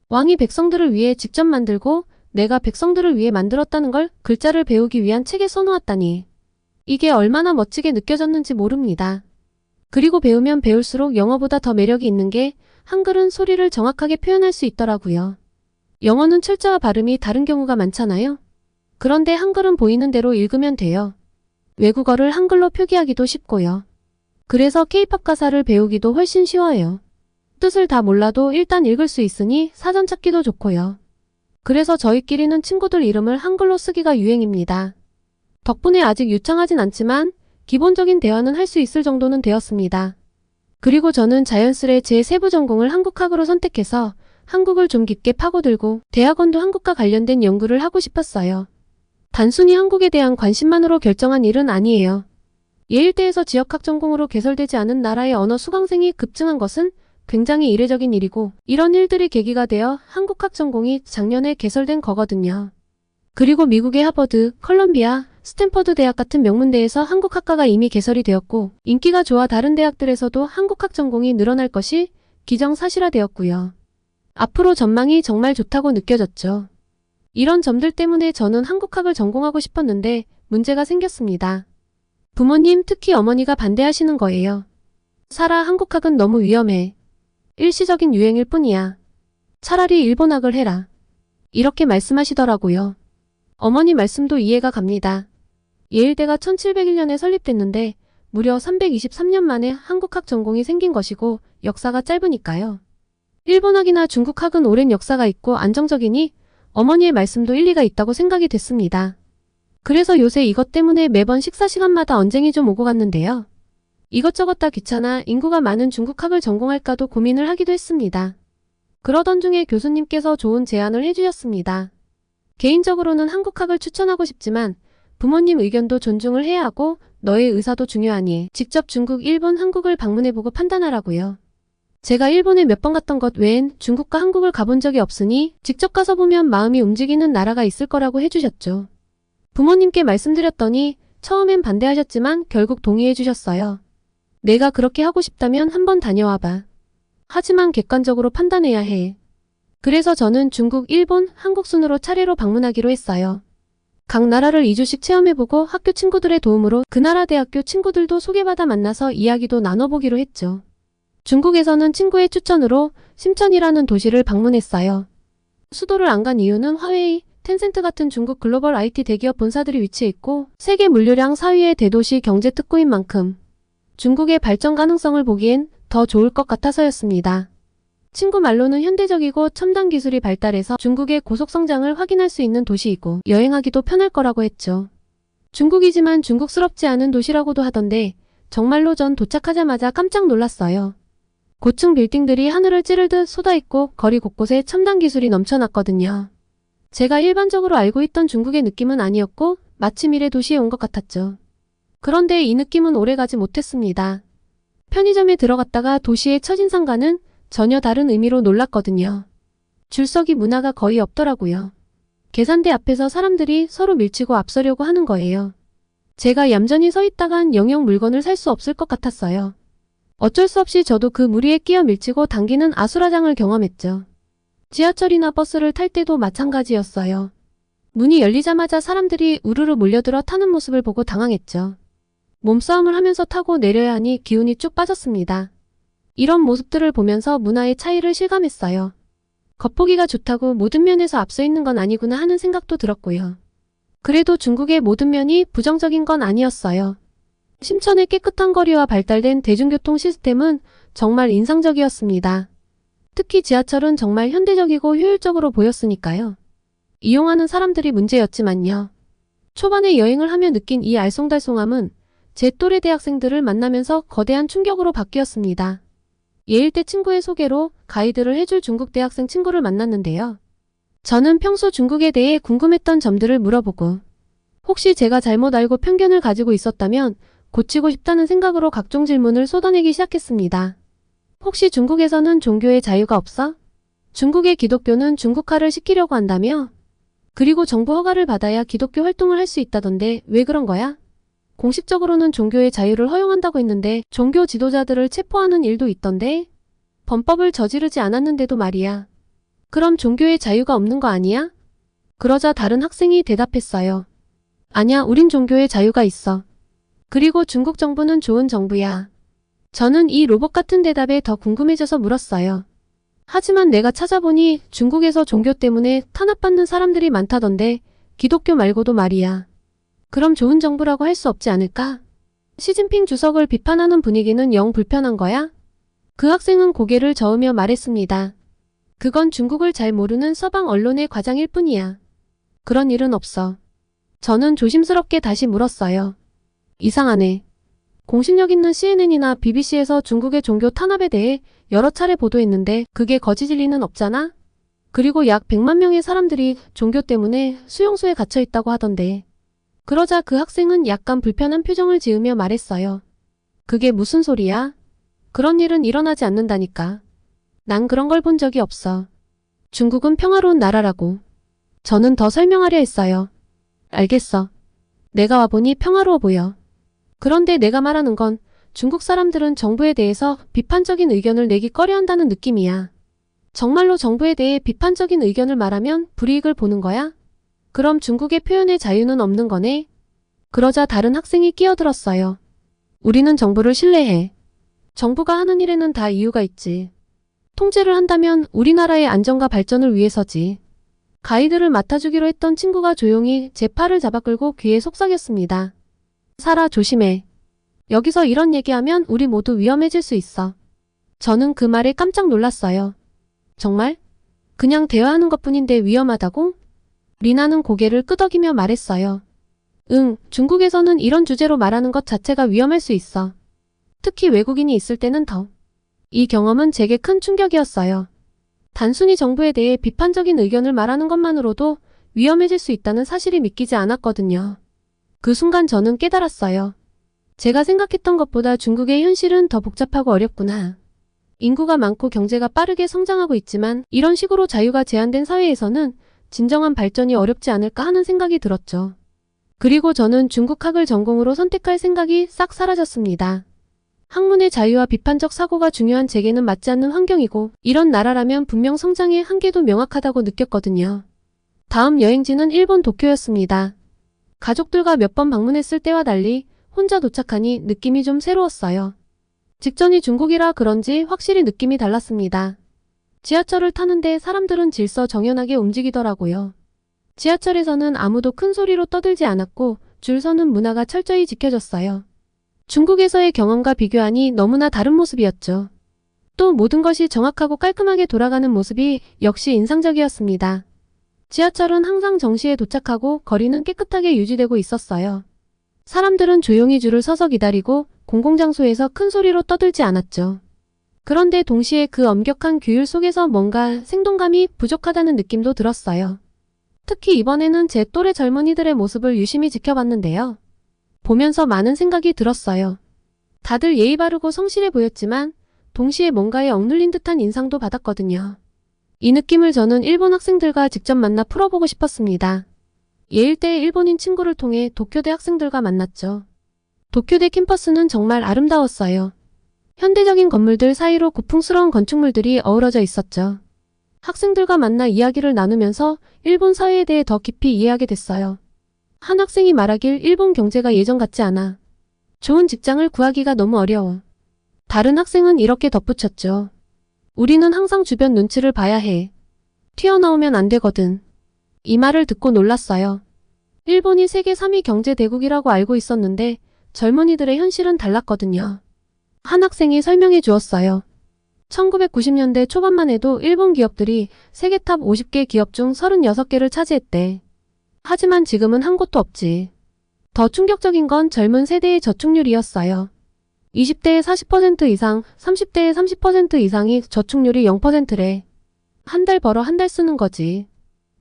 왕이 백성들을 위해 직접 만들고 내가 백성들을 위해 만들었다는 걸 글자를 배우기 위한 책에 써놓았다니. 이게 얼마나 멋지게 느껴졌는지 모릅니다. 그리고 배우면 배울수록 영어보다 더 매력이 있는 게 한글은 소리를 정확하게 표현할 수 있더라고요. 영어는 철자와 발음이 다른 경우가 많잖아요. 그런데 한글은 보이는 대로 읽으면 돼요. 외국어를 한글로 표기하기도 쉽고요. 그래서 K-팝 가사를 배우기도 훨씬 쉬워요. 뜻을 다 몰라도 일단 읽을 수 있으니 사전 찾기도 좋고요. 그래서 저희끼리는 친구들 이름을 한글로 쓰기가 유행입니다. 덕분에 아직 유창하진 않지만 기본적인 대화는 할 수 있을 정도는 되었습니다. 그리고 저는 자연스레 제 세부 전공을 한국학으로 선택해서 한국을 좀 깊게 파고들고 대학원도 한국과 관련된 연구를 하고 싶었어요. 단순히 한국에 대한 관심만으로 결정한 일은 아니에요. 예일대에서 지역학 전공으로 개설되지 않은 나라의 언어 수강생이 급증한 것은 굉장히 이례적인 일이고 이런 일들이 계기가 되어 한국학 전공이 작년에 개설된 거거든요. 그리고 미국의 하버드, 컬럼비아, 스탠퍼드 대학 같은 명문대에서 한국학과가 이미 개설이 되었고 인기가 좋아 다른 대학들에서도 한국학 전공이 늘어날 것이 기정사실화되었고요. 앞으로 전망이 정말 좋다고 느껴졌죠. 이런 점들 때문에 저는 한국학을 전공하고 싶었는데 문제가 생겼습니다. 부모님, 특히 어머니가 반대하시는 거예요. 사라, 한국학은 너무 위험해. 일시적인 유행일 뿐이야. 차라리 일본학을 해라. 이렇게 말씀하시더라고요. 어머니 말씀도 이해가 갑니다. 예일대가 1701년에 설립됐는데 무려 323년 만에 한국학 전공이 생긴 것이고 역사가 짧으니까요. 일본학이나 중국학은 오랜 역사가 있고 안정적이니 어머니의 말씀도 일리가 있다고 생각이 됐습니다. 그래서 요새 이것 때문에 매번 식사 시간마다 언쟁이 좀 오고 갔는데요. 이것저것 다 귀찮아 인구가 많은 중국학을 전공할까도 고민을 하기도 했습니다. 그러던 중에 교수님께서 좋은 제안을 해주셨습니다. 개인적으로는 한국학을 추천하고 싶지만 부모님 의견도 존중을 해야 하고 너의 의사도 중요하니 직접 중국, 일본, 한국을 방문해보고 판단하라고요. 제가 일본에 몇 번 갔던 것 외엔 중국과 한국을 가본 적이 없으니 직접 가서 보면 마음이 움직이는 나라가 있을 거라고 해주셨죠. 부모님께 말씀드렸더니 처음엔 반대하셨지만 결국 동의해 주셨어요. 내가 그렇게 하고 싶다면 한번 다녀와봐. 하지만 객관적으로 판단해야 해. 그래서 저는 중국, 일본, 한국 순으로 차례로 방문하기로 했어요. 각 나라를 2주씩 체험해보고 학교 친구들의 도움으로 그 나라 대학교 친구들도 소개받아 만나서 이야기도 나눠보기로 했죠. 중국에서는 친구의 추천으로 심천이라는 도시를 방문했어요. 수도를 안 간 이유는 화웨이, 텐센트 같은 중국 글로벌 IT 대기업 본사들이 위치해 있고 세계 물류량 4위의 대도시 경제 특구인 만큼 중국의 발전 가능성을 보기엔 더 좋을 것 같아서였습니다. 친구 말로는 현대적이고 첨단 기술이 발달해서 중국의 고속 성장을 확인할 수 있는 도시이고 여행하기도 편할 거라고 했죠. 중국이지만 중국스럽지 않은 도시라고도 하던데 정말로 전 도착하자마자 깜짝 놀랐어요. 고층 빌딩들이 하늘을 찌르듯 쏟아있고 거리 곳곳에 첨단 기술이 넘쳐났거든요. 제가 일반적으로 알고 있던 중국의 느낌은 아니었고 마치 미래 도시에 온 것 같았죠. 그런데 이 느낌은 오래가지 못했습니다. 편의점에 들어갔다가 도시의 첫인상과는 전혀 다른 의미로 놀랐거든요. 줄서기 문화가 거의 없더라고요. 계산대 앞에서 사람들이 서로 밀치고 앞서려고 하는 거예요. 제가 얌전히 서 있다간 영영 물건을 살 수 없을 것 같았어요. 어쩔 수 없이 저도 그 무리에 끼어 밀치고 당기는 아수라장을 경험했죠. 지하철이나 버스를 탈 때도 마찬가지였어요. 문이 열리자마자 사람들이 우르르 몰려들어 타는 모습을 보고 당황했죠. 몸싸움을 하면서 타고 내려야 하니 기운이 쭉 빠졌습니다. 이런 모습들을 보면서 문화의 차이를 실감했어요. 겉보기가 좋다고 모든 면에서 앞서 있는 건 아니구나 하는 생각도 들었고요. 그래도 중국의 모든 면이 부정적인 건 아니었어요. 심천의 깨끗한 거리와 발달된 대중교통 시스템은 정말 인상적이었습니다. 특히 지하철은 정말 현대적이고 효율적으로 보였으니까요. 이용하는 사람들이 문제였지만요. 초반에 여행을 하며 느낀 이 알쏭달쏭함은 제 또래 대학생들을 만나면서 거대한 충격으로 바뀌었습니다. 예일대 친구의 소개로 가이드를 해줄 중국 대학생 친구를 만났는데요. 저는 평소 중국에 대해 궁금했던 점들을 물어보고 혹시 제가 잘못 알고 편견을 가지고 있었다면 고치고 싶다는 생각으로 각종 질문을 쏟아내기 시작했습니다. 혹시 중국에서는 종교의 자유가 없어? 중국의 기독교는 중국화를 시키려고 한다며? 그리고 정부 허가를 받아야 기독교 활동을 할 수 있다던데 왜 그런 거야? 공식적으로는 종교의 자유를 허용한다고 했는데 종교 지도자들을 체포하는 일도 있던데? 범법을 저지르지 않았는데도 말이야. 그럼 종교의 자유가 없는 거 아니야? 그러자 다른 학생이 대답했어요. 아냐, 우린 종교의 자유가 있어. 그리고 중국 정부는 좋은 정부야. 저는 이 로봇 같은 대답에 더 궁금해져서 물었어요. 하지만 내가 찾아보니 중국에서 종교 때문에 탄압받는 사람들이 많다던데 기독교 말고도 말이야. 그럼 좋은 정부라고 할 수 없지 않을까? 시진핑 주석을 비판하는 분위기는 영 불편한 거야? 그 학생은 고개를 저으며 말했습니다. 그건 중국을 잘 모르는 서방 언론의 과장일 뿐이야. 그런 일은 없어. 저는 조심스럽게 다시 물었어요. 이상하네. 공신력 있는 CNN이나 BBC에서 중국의 종교 탄압에 대해 여러 차례 보도했는데 그게 거짓일 리는 없잖아? 그리고 약 100만 명의 사람들이 종교 때문에 수용소에 갇혀 있다고 하던데. 그러자 그 학생은 약간 불편한 표정을 지으며 말했어요. 그게 무슨 소리야? 그런 일은 일어나지 않는다니까. 난 그런 걸 본 적이 없어. 중국은 평화로운 나라라고. 저는 더 설명하려 했어요. 알겠어. 내가 와보니 평화로워 보여. 그런데 내가 말하는 건 중국 사람들은 정부에 대해서 비판적인 의견을 내기 꺼려한다는 느낌이야. 정말로 정부에 대해 비판적인 의견을 말하면 불이익을 보는 거야? 그럼 중국의 표현의 자유는 없는 거네? 그러자 다른 학생이 끼어들었어요. 우리는 정부를 신뢰해. 정부가 하는 일에는 다 이유가 있지. 통제를 한다면 우리나라의 안전과 발전을 위해서지. 가이드를 맡아주기로 했던 친구가 조용히 제 팔을 잡아 끌고 귀에 속삭였습니다. 사라, 조심해. 여기서 이런 얘기하면 우리 모두 위험해질 수 있어. 저는 그 말에 깜짝 놀랐어요. 정말? 그냥 대화하는 것뿐인데 위험하다고? 리나는 고개를 끄덕이며 말했어요. 응, 중국에서는 이런 주제로 말하는 것 자체가 위험할 수 있어. 특히 외국인이 있을 때는 더. 이 경험은 제게 큰 충격이었어요. 단순히 정부에 대해 비판적인 의견을 말하는 것만으로도 위험해질 수 있다는 사실이 믿기지 않았거든요. 그 순간 저는 깨달았어요. 제가 생각했던 것보다 중국의 현실은 더 복잡하고 어렵구나. 인구가 많고 경제가 빠르게 성장하고 있지만 이런 식으로 자유가 제한된 사회에서는 진정한 발전이 어렵지 않을까 하는 생각이 들었죠. 그리고 저는 중국학을 전공으로 선택할 생각이 싹 사라졌습니다. 학문의 자유와 비판적 사고가 중요한 제게는 맞지 않는 환경이고 이런 나라라면 분명 성장의 한계도 명확하다고 느꼈거든요. 다음 여행지는 일본 도쿄였습니다. 가족들과 몇 번 방문했을 때와 달리 혼자 도착하니 느낌이 좀 새로웠어요. 직전이 중국이라 그런지 확실히 느낌이 달랐습니다. 지하철을 타는데 사람들은 질서정연하게 움직이더라고요. 지하철에서는 아무도 큰 소리로 떠들지 않았고 줄 서는 문화가 철저히 지켜졌어요. 중국에서의 경험과 비교하니 너무나 다른 모습이었죠. 또 모든 것이 정확하고 깔끔하게 돌아가는 모습이 역시 인상적이었습니다. 지하철은 항상 정시에 도착하고 거리는 깨끗하게 유지되고 있었어요. 사람들은 조용히 줄을 서서 기다리고 공공장소에서 큰 소리로 떠들지 않았죠. 그런데 동시에 그 엄격한 규율 속에서 뭔가 생동감이 부족하다는 느낌도 들었어요. 특히 이번에는 제 또래 젊은이들의 모습을 유심히 지켜봤는데요. 보면서 많은 생각이 들었어요. 다들 예의 바르고 성실해 보였지만 동시에 뭔가에 억눌린 듯한 인상도 받았거든요. 이 느낌을 저는 일본 학생들과 직접 만나 풀어보고 싶었습니다. 예일대의 일본인 친구를 통해 도쿄대 학생들과 만났죠. 도쿄대 캠퍼스는 정말 아름다웠어요. 현대적인 건물들 사이로 고풍스러운 건축물들이 어우러져 있었죠. 학생들과 만나 이야기를 나누면서 일본 사회에 대해 더 깊이 이해하게 됐어요. 한 학생이 말하길 일본 경제가 예전 같지 않아. 좋은 직장을 구하기가 너무 어려워. 다른 학생은 이렇게 덧붙였죠. 우리는 항상 주변 눈치를 봐야 해. 튀어나오면 안 되거든. 이 말을 듣고 놀랐어요. 일본이 세계 3위 경제 대국이라고 알고 있었는데 젊은이들의 현실은 달랐거든요. 한 학생이 설명해 주었어요. 1990년대 초반만 해도 일본 기업들이 세계 탑 50개 기업 중 36개를 차지했대. 하지만 지금은 한 곳도 없지. 더 충격적인 건 젊은 세대의 저축률이었어요. 20대의 40% 이상, 30대의 30% 이상이 저축률이 0%래. 한 달 벌어 한 달 쓰는 거지.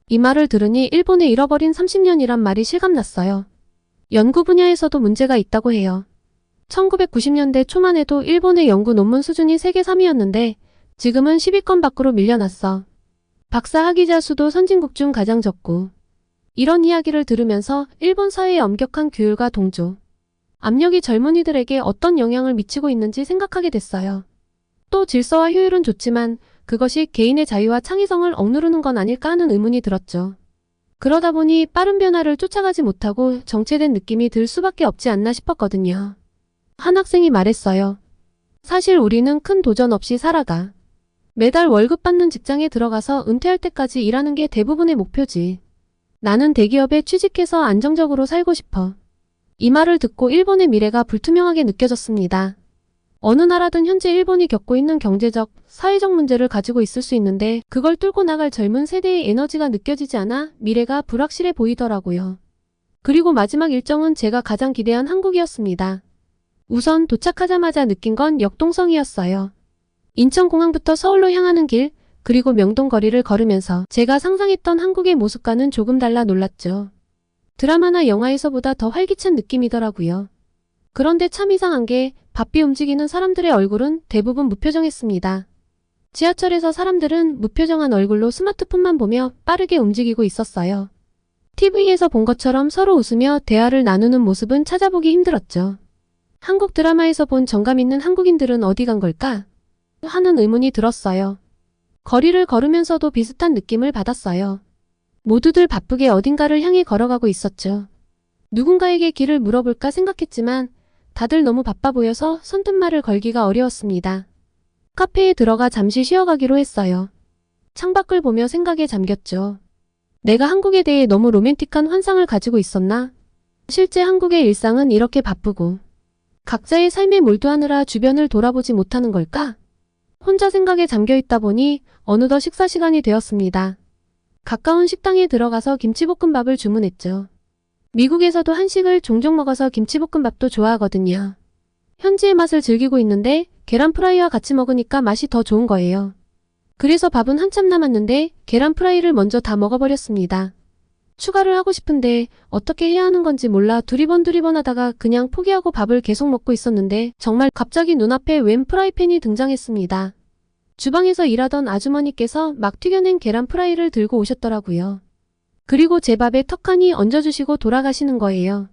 이 말을 들으니 일본의 잃어버린 30년이란 말이 실감났어요. 연구 분야에서도 문제가 있다고 해요. 1990년대 초만 해도 일본의 연구 논문 수준이 세계 3위였는데 지금은 10위권 밖으로 밀려났어. 박사 학위자 수도 선진국 중 가장 적고. 이런 이야기를 들으면서 일본 사회의 엄격한 규율과 동조, 압력이 젊은이들에게 어떤 영향을 미치고 있는지 생각하게 됐어요. 또 질서와 효율은 좋지만 그것이 개인의 자유와 창의성을 억누르는 건 아닐까 하는 의문이 들었죠. 그러다 보니 빠른 변화를 쫓아가지 못하고 정체된 느낌이 들 수밖에 없지 않나 싶었거든요. 한 학생이 말했어요. 사실 우리는 큰 도전 없이 살아가. 매달 월급 받는 직장에 들어가서 은퇴할 때까지 일하는 게 대부분의 목표지. 나는 대기업에 취직해서 안정적으로 살고 싶어. 이 말을 듣고 일본의 미래가 불투명하게 느껴졌습니다. 어느 나라든 현재 일본이 겪고 있는 경제적, 사회적 문제를 가지고 있을 수 있는데 그걸 뚫고 나갈 젊은 세대의 에너지가 느껴지지 않아 미래가 불확실해 보이더라고요. 그리고 마지막 일정은 제가 가장 기대한 한국이었습니다. 우선 도착하자마자 느낀 건 역동성이었어요. 인천공항부터 서울로 향하는 길, 그리고 명동 거리를 걸으면서 제가 상상했던 한국의 모습과는 조금 달라 놀랐죠. 드라마나 영화에서보다 더 활기찬 느낌이더라고요. 그런데 참 이상한 게 바삐 움직이는 사람들의 얼굴은 대부분 무표정했습니다. 지하철에서 사람들은 무표정한 얼굴로 스마트폰만 보며 빠르게 움직이고 있었어요. TV에서 본 것처럼 서로 웃으며 대화를 나누는 모습은 찾아보기 힘들었죠. 한국 드라마에서 본 정감 있는 한국인들은 어디 간 걸까? 하는 의문이 들었어요. 거리를 걸으면서도 비슷한 느낌을 받았어요. 모두들 바쁘게 어딘가를 향해 걸어가고 있었죠. 누군가에게 길을 물어볼까 생각했지만 다들 너무 바빠 보여서 선뜻 말을 걸기가 어려웠습니다. 카페에 들어가 잠시 쉬어가기로 했어요. 창밖을 보며 생각에 잠겼죠. 내가 한국에 대해 너무 로맨틱한 환상을 가지고 있었나? 실제 한국의 일상은 이렇게 바쁘고 각자의 삶에 몰두하느라 주변을 돌아보지 못하는 걸까? 혼자 생각에 잠겨 있다 보니 어느덧 식사 시간이 되었습니다. 가까운 식당에 들어가서 김치볶음밥을 주문했죠. 미국에서도 한식을 종종 먹어서 김치볶음밥도 좋아하거든요. 현지의 맛을 즐기고 있는데 계란 프라이와 같이 먹으니까 맛이 더 좋은 거예요. 그래서 밥은 한참 남았는데 계란 프라이를 먼저 다 먹어버렸습니다. 추가를 하고 싶은데 어떻게 해야 하는 건지 몰라 두리번 하다가 그냥 포기하고 밥을 계속 먹고 있었는데 정말 갑자기 눈앞에 웬 프라이팬이 등장했습니다. 주방에서 일하던 아주머니께서 막 튀겨낸 계란 프라이를 들고 오셨더라고요. 그리고 제 밥에 턱하니 얹어주시고 돌아가시는 거예요.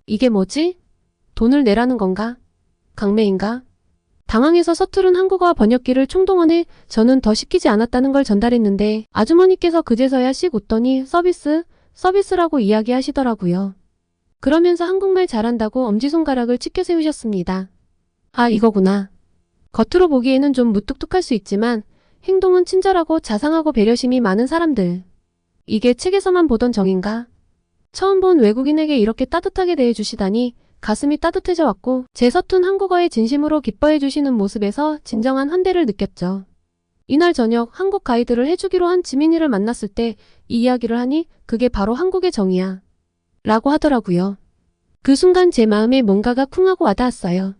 이게 뭐지? 돈을 내라는 건가? 강매인가? 당황해서 서투른 한국어와 번역기를 총동원해 저는 더 시키지 않았다는 걸 전달했는데 아주머니께서 그제서야 씩 웃더니 서비스라고 이야기하시더라고요. 그러면서 한국말 잘한다고 엄지손가락을 치켜 세우셨습니다. 아, 이거구나. 겉으로 보기에는 좀 무뚝뚝할 수 있지만 행동은 친절하고 자상하고 배려심이 많은 사람들. 이게 책에서만 보던 정인가? 처음 본 외국인에게 이렇게 따뜻하게 대해주시다니 가슴이 따뜻해져 왔고 제 서툰 한국어에 진심으로 기뻐해 주시는 모습에서 진정한 환대를 느꼈죠. 이날 저녁 한국 가이드를 해주기로 한 지민이를 만났을 때 이 이야기를 하니 그게 바로 한국의 정이야. 라고 하더라고요. 그 순간 제 마음에 뭔가가 쿵하고 와닿았어요.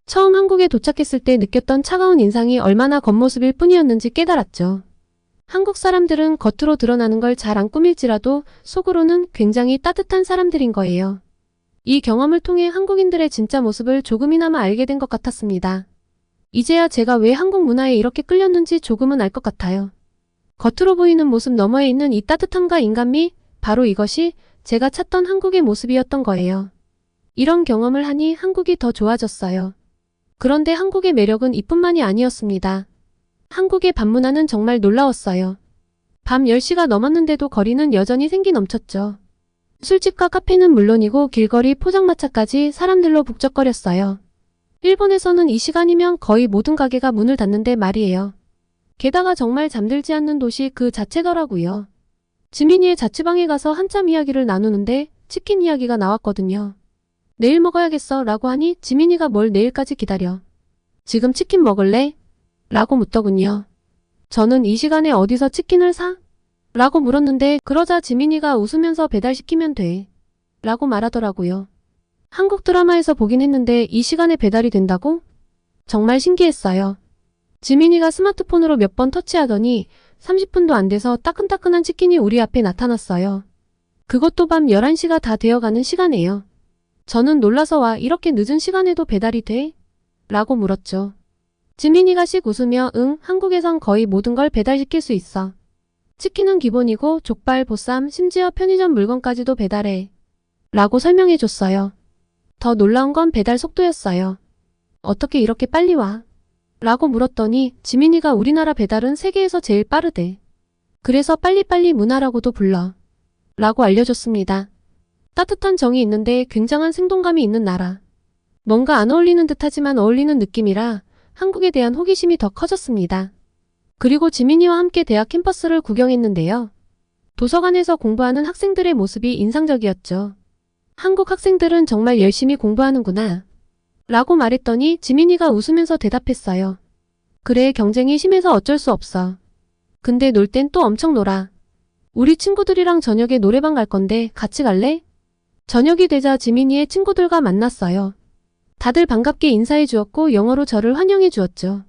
처음 한국에 도착했을 때 느꼈던 차가운 인상이 얼마나 겉모습일 뿐이었는지 깨달았죠. 한국 사람들은 겉으로 드러나는 걸 잘 안 꾸밀지라도 속으로는 굉장히 따뜻한 사람들인 거예요. 이 경험을 통해 한국인들의 진짜 모습을 조금이나마 알게 된 것 같았습니다. 이제야 제가 왜 한국 문화에 이렇게 끌렸는지 조금은 알 것 같아요. 겉으로 보이는 모습 너머에 있는 이 따뜻함과 인간미, 바로 이것이 제가 찾던 한국의 모습이었던 거예요. 이런 경험을 하니 한국이 더 좋아졌어요. 그런데 한국의 매력은 이뿐만이 아니었습니다. 한국의 밤 문화는 정말 놀라웠어요. 밤 10시가 넘었는데도 거리는 여전히 생기 넘쳤죠. 술집과 카페는 물론이고 길거리 포장마차까지 사람들로 북적거렸어요. 일본에서는 이 시간이면 거의 모든 가게가 문을 닫는데 말이에요. 게다가 정말 잠들지 않는 도시 그 자체더라고요. 지민이의 자취방에 가서 한참 이야기를 나누는데 치킨 이야기가 나왔거든요. 내일 먹어야겠어 라고 하니 지민이가 뭘 내일까지 기다려. 지금 치킨 먹을래? 라고 묻더군요. 저는 이 시간에 어디서 치킨을 사? 라고 물었는데 그러자 지민이가 웃으면서 배달시키면 돼. 라고 말하더라고요. 한국 드라마에서 보긴 했는데 이 시간에 배달이 된다고? 정말 신기했어요. 지민이가 스마트폰으로 몇 번 터치하더니 30분도 안 돼서 따끈따끈한 치킨이 우리 앞에 나타났어요. 그것도 밤 11시가 다 되어가는 시간에요. 저는 놀라서 와 이렇게 늦은 시간에도 배달이 돼? 라고 물었죠. 지민이가 씩 웃으며 응, 한국에선 거의 모든 걸 배달시킬 수 있어. 치킨은 기본이고 족발, 보쌈, 심지어 편의점 물건까지도 배달해. 라고 설명해줬어요. 더 놀라운 건 배달 속도였어요. 어떻게 이렇게 빨리 와? 라고 물었더니 지민이가 우리나라 배달은 세계에서 제일 빠르대. 그래서 빨리빨리 문화라고도 불러. 라고 알려줬습니다. 따뜻한 정이 있는데 굉장한 생동감이 있는 나라. 뭔가 안 어울리는 듯하지만 어울리는 느낌이라 한국에 대한 호기심이 더 커졌습니다. 그리고 지민이와 함께 대학 캠퍼스를 구경했는데요. 도서관에서 공부하는 학생들의 모습이 인상적이었죠. 한국 학생들은 정말 열심히 공부하는구나. 라고 말했더니 지민이가 웃으면서 대답했어요. 그래, 경쟁이 심해서 어쩔 수 없어. 근데 놀 땐 또 엄청 놀아. 우리 친구들이랑 저녁에 노래방 갈 건데 같이 갈래? 저녁이 되자 지민이의 친구들과 만났어요. 다들 반갑게 인사해 주었고 영어로 저를 환영해 주었죠.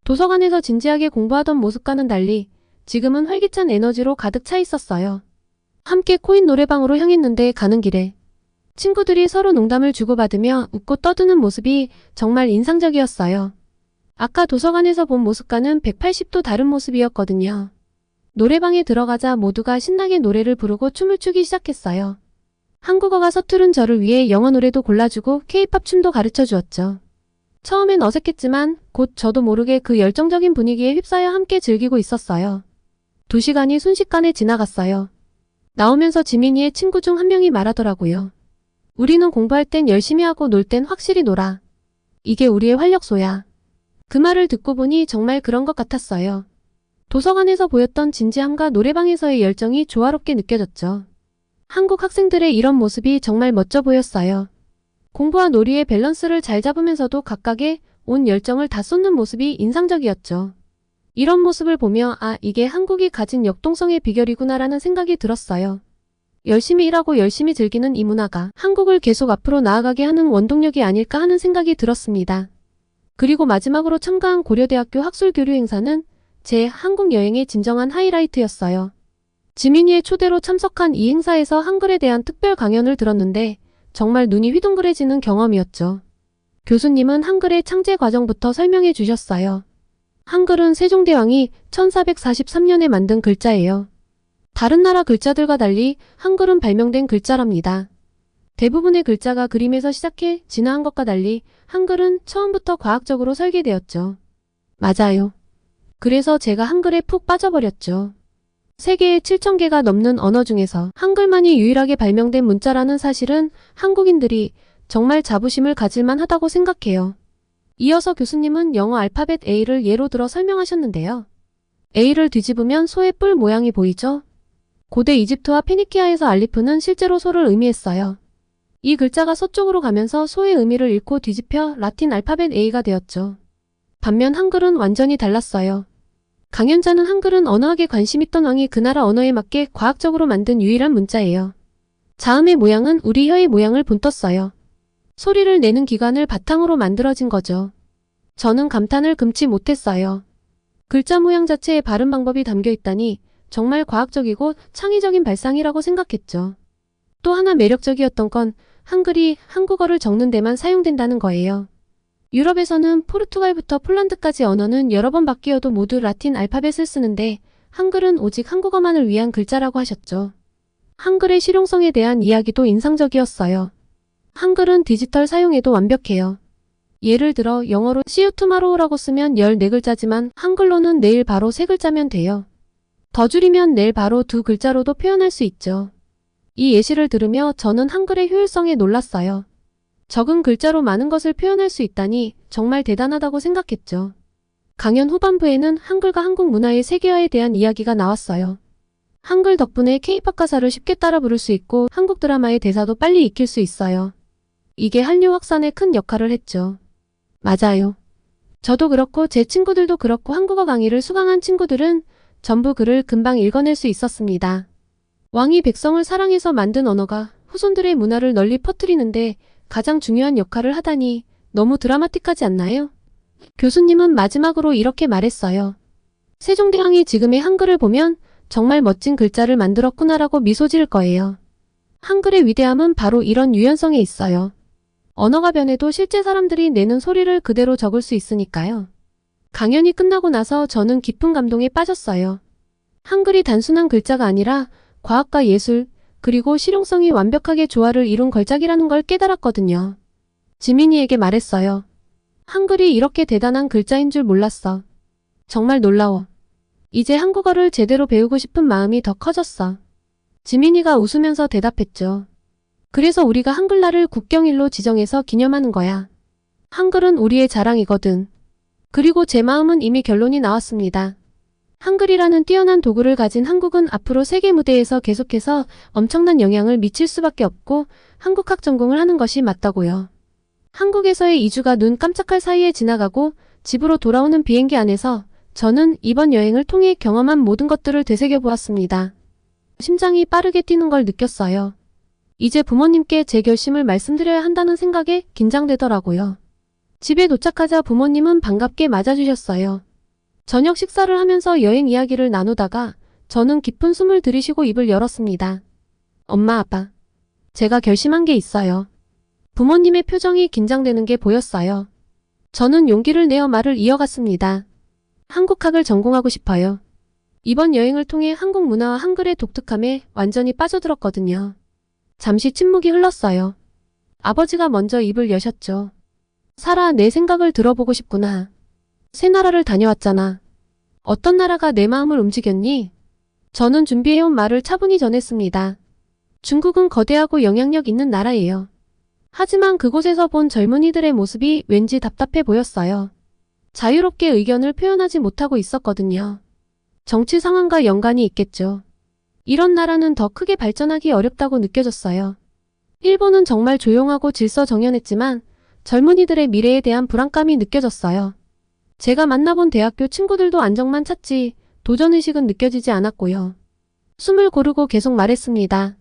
도서관에서 진지하게 공부하던 모습과는 달리 지금은 활기찬 에너지로 가득 차 있었어요. 함께 코인 노래방으로 향했는데 가는 길에 친구들이 서로 농담을 주고받으며 웃고 떠드는 모습이 정말 인상적이었어요. 아까 도서관에서 본 모습과는 180도 다른 모습이었거든요. 노래방에 들어가자 모두가 신나게 노래를 부르고 춤을 추기 시작했어요. 한국어가 서투른 저를 위해 영어 노래도 골라주고 K-팝 춤도 가르쳐 주었죠. 처음엔 어색했지만 곧 저도 모르게 그 열정적인 분위기에 휩싸여 함께 즐기고 있었어요. 2시간이 순식간에 지나갔어요. 나오면서 지민이의 친구 중 한 명이 말하더라고요. 우리는 공부할 땐 열심히 하고 놀 땐 확실히 놀아. 이게 우리의 활력소야. 그 말을 듣고 보니 정말 그런 것 같았어요. 도서관에서 보였던 진지함과 노래방에서의 열정이 조화롭게 느껴졌죠. 한국 학생들의 이런 모습이 정말 멋져 보였어요. 공부와 놀이의 밸런스를 잘 잡으면서도 각각의 온 열정을 다 쏟는 모습이 인상적이었죠. 이런 모습을 보며 이게 한국이 가진 역동성의 비결이구나라는 생각이 들었어요. 열심히 일하고 열심히 즐기는 이 문화가 한국을 계속 앞으로 나아가게 하는 원동력이 아닐까 하는 생각이 들었습니다. 그리고 마지막으로 참가한 고려대학교 학술교류 행사는 제 한국 여행의 진정한 하이라이트였어요. 지민이의 초대로 참석한 이 행사에서 한글에 대한 특별 강연을 들었는데 정말 눈이 휘둥그레지는 경험이었죠. 교수님은 한글의 창제 과정부터 설명해 주셨어요. 한글은 세종대왕이 1443년에 만든 글자예요. 다른 나라 글자들과 달리 한글은 발명된 글자랍니다. 대부분의 글자가 그림에서 시작해 진화한 것과 달리 한글은 처음부터 과학적으로 설계되었죠. 맞아요. 그래서 제가 한글에 푹 빠져버렸죠. 세계에 7,000개가 넘는 언어 중에서 한글만이 유일하게 발명된 문자라는 사실은 한국인들이 정말 자부심을 가질만 하다고 생각해요. 이어서 교수님은 영어 알파벳 A를 예로 들어 설명하셨는데요. A를 뒤집으면 소의 뿔 모양이 보이죠? 고대 이집트와 페니키아에서 알리프는 실제로 소를 의미했어요. 이 글자가 서쪽으로 가면서 소의 의미를 잃고 뒤집혀 라틴 알파벳 A가 되었죠. 반면 한글은 완전히 달랐어요. 강연자는 한글은 언어학에 관심 있던 왕이 그 나라 언어에 맞게 과학적으로 만든 유일한 문자예요. 자음의 모양은 우리 혀의 모양을 본떴어요. 소리를 내는 기관을 바탕으로 만들어진 거죠. 저는 감탄을 금치 못했어요. 글자 모양 자체에 발음 방법이 담겨 있다니 정말 과학적이고 창의적인 발상이라고 생각했죠. 또 하나 매력적이었던 건 한글이 한국어를 적는 데만 사용된다는 거예요. 유럽에서는 포르투갈부터 폴란드까지 언어는 여러 번 바뀌어도 모두 라틴 알파벳을 쓰는데 한글은 오직 한국어만을 위한 글자라고 하셨죠. 한글의 실용성에 대한 이야기도 인상적이었어요. 한글은 디지털 사용에도 완벽해요. 예를 들어 영어로 See you tomorrow라고 쓰면 14글자지만 한글로는 내일 바로 3글자면 돼요. 더 줄이면 내일 바로 2글자로도 표현할 수 있죠. 이 예시를 들으며 저는 한글의 효율성에 놀랐어요. 적은 글자로 많은 것을 표현할 수 있다니 정말 대단하다고 생각했죠. 강연 후반부에는 한글과 한국 문화의 세계화에 대한 이야기가 나왔어요. 한글 덕분에 K-팝 가사를 쉽게 따라 부를 수 있고 한국 드라마의 대사도 빨리 익힐 수 있어요. 이게 한류 확산에 큰 역할을 했죠. 맞아요. 저도 그렇고 제 친구들도 그렇고 한국어 강의를 수강한 친구들은 전부 글을 금방 읽어낼 수 있었습니다. 왕이 백성을 사랑해서 만든 언어가 후손들의 문화를 널리 퍼뜨리는데 가장 중요한 역할을 하다니 너무 드라마틱하지 않나요? 교수님은 마지막으로 이렇게 말했어요. 세종대왕이 지금의 한글을 보면 정말 멋진 글자를 만들었구나라고 미소 지을 거예요. 한글의 위대함은 바로 이런 유연성에 있어요. 언어가 변해도 실제 사람들이 내는 소리를 그대로 적을 수 있으니까요. 강연이 끝나고 나서 저는 깊은 감동에 빠졌어요. 한글이 단순한 글자가 아니라 과학과 예술, 그리고 실용성이 완벽하게 조화를 이룬 걸작이라는 걸 깨달았거든요. 지민이에게 말했어요. 한글이 이렇게 대단한 글자인 줄 몰랐어. 정말 놀라워. 이제 한국어를 제대로 배우고 싶은 마음이 더 커졌어. 지민이가 웃으면서 대답했죠. 그래서 우리가 한글날을 국경일로 지정해서 기념하는 거야. 한글은 우리의 자랑이거든. 그리고 제 마음은 이미 결론이 나왔습니다. 한글이라는 뛰어난 도구를 가진 한국은 앞으로 세계 무대에서 계속해서 엄청난 영향을 미칠 수밖에 없고 한국학 전공을 하는 것이 맞다고요. 한국에서의 2주가 눈 깜짝할 사이에 지나가고 집으로 돌아오는 비행기 안에서 저는 이번 여행을 통해 경험한 모든 것들을 되새겨보았습니다. 심장이 빠르게 뛰는 걸 느꼈어요. 이제 부모님께 제 결심을 말씀드려야 한다는 생각에 긴장되더라고요. 집에 도착하자 부모님은 반갑게 맞아주셨어요. 저녁 식사를 하면서 여행 이야기를 나누다가 저는 깊은 숨을 들이쉬고 입을 열었습니다. 엄마, 아빠. 제가 결심한 게 있어요. 부모님의 표정이 긴장되는 게 보였어요. 저는 용기를 내어 말을 이어갔습니다. 한국학을 전공하고 싶어요. 이번 여행을 통해 한국 문화와 한글의 독특함에 완전히 빠져들었거든요. 잠시 침묵이 흘렀어요. 아버지가 먼저 입을 여셨죠. 살아, 내 생각을 들어보고 싶구나. 새 나라를 다녀왔잖아. 어떤 나라가 내 마음을 움직였니? 저는 준비해온 말을 차분히 전했습니다. 중국은 거대하고 영향력 있는 나라예요. 하지만 그곳에서 본 젊은이들의 모습이 왠지 답답해 보였어요. 자유롭게 의견을 표현하지 못하고 있었거든요. 정치 상황과 연관이 있겠죠. 이런 나라는 더 크게 발전하기 어렵다고 느껴졌어요. 일본은 정말 조용하고 질서정연했지만 젊은이들의 미래에 대한 불안감이 느껴졌어요. 제가 만나본 대학교 친구들도 안정만 찾지 도전의식은 느껴지지 않았고요. 숨을 고르고 계속 말했습니다.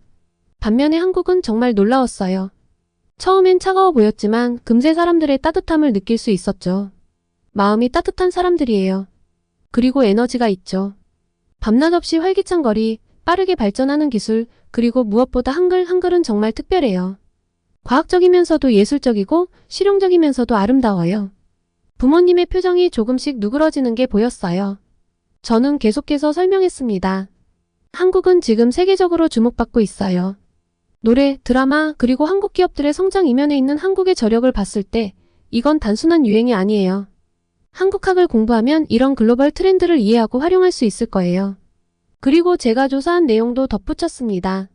반면에 한국은 정말 놀라웠어요. 처음엔 차가워 보였지만 금세 사람들의 따뜻함을 느낄 수 있었죠. 마음이 따뜻한 사람들이에요. 그리고 에너지가 있죠. 밤낮 없이 활기찬 거리, 빠르게 발전하는 기술, 그리고 무엇보다 한글은 정말 특별해요. 과학적이면서도 예술적이고 실용적이면서도 아름다워요. 부모님의 표정이 조금씩 누그러지는 게 보였어요. 저는 계속해서 설명했습니다. 한국은 지금 세계적으로 주목받고 있어요. 노래, 드라마, 그리고 한국 기업들의 성장 이면에 있는 한국의 저력을 봤을 때 이건 단순한 유행이 아니에요. 한국학을 공부하면 이런 글로벌 트렌드를 이해하고 활용할 수 있을 거예요. 그리고 제가 조사한 내용도 덧붙였습니다.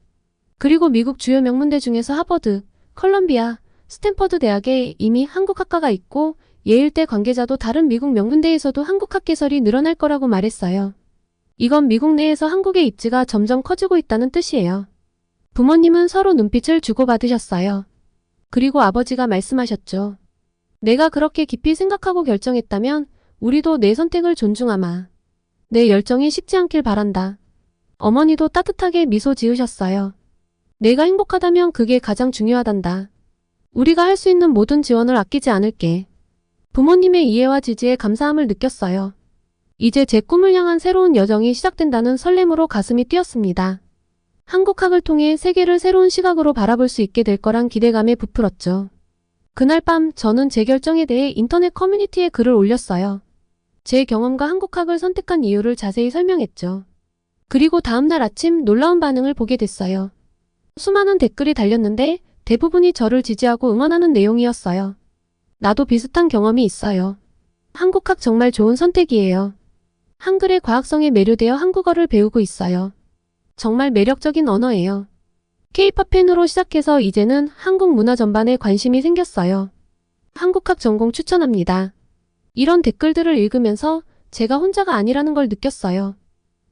그리고 미국 주요 명문대 중에서 하버드, 컬럼비아, 스탠퍼드 대학에 이미 한국학과가 있고 예일대 관계자도 다른 미국 명문대에서도 한국학 개설이 늘어날 거라고 말했어요. 이건 미국 내에서 한국의 입지가 점점 커지고 있다는 뜻이에요. 부모님은 서로 눈빛을 주고받으셨어요. 그리고 아버지가 말씀하셨죠. 내가 그렇게 깊이 생각하고 결정했다면 우리도 내 선택을 존중하마. 내 열정이 식지 않길 바란다. 어머니도 따뜻하게 미소 지으셨어요. 내가 행복하다면 그게 가장 중요하단다. 우리가 할 수 있는 모든 지원을 아끼지 않을게. 부모님의 이해와 지지에 감사함을 느꼈어요. 이제 제 꿈을 향한 새로운 여정이 시작된다는 설렘으로 가슴이 뛰었습니다. 한국학을 통해 세계를 새로운 시각으로 바라볼 수 있게 될 거란 기대감에 부풀었죠. 그날 밤 저는 제 결정에 대해 인터넷 커뮤니티에 글을 올렸어요. 제 경험과 한국학을 선택한 이유를 자세히 설명했죠. 그리고 다음날 아침 놀라운 반응을 보게 됐어요. 수많은 댓글이 달렸는데 대부분이 저를 지지하고 응원하는 내용이었어요. 나도 비슷한 경험이 있어요. 한국학 정말 좋은 선택이에요. 한글의 과학성에 매료되어 한국어를 배우고 있어요. 정말 매력적인 언어예요. K-팝 팬으로 시작해서 이제는 한국 문화 전반에 관심이 생겼어요. 한국학 전공 추천합니다. 이런 댓글들을 읽으면서 제가 혼자가 아니라는 걸 느꼈어요.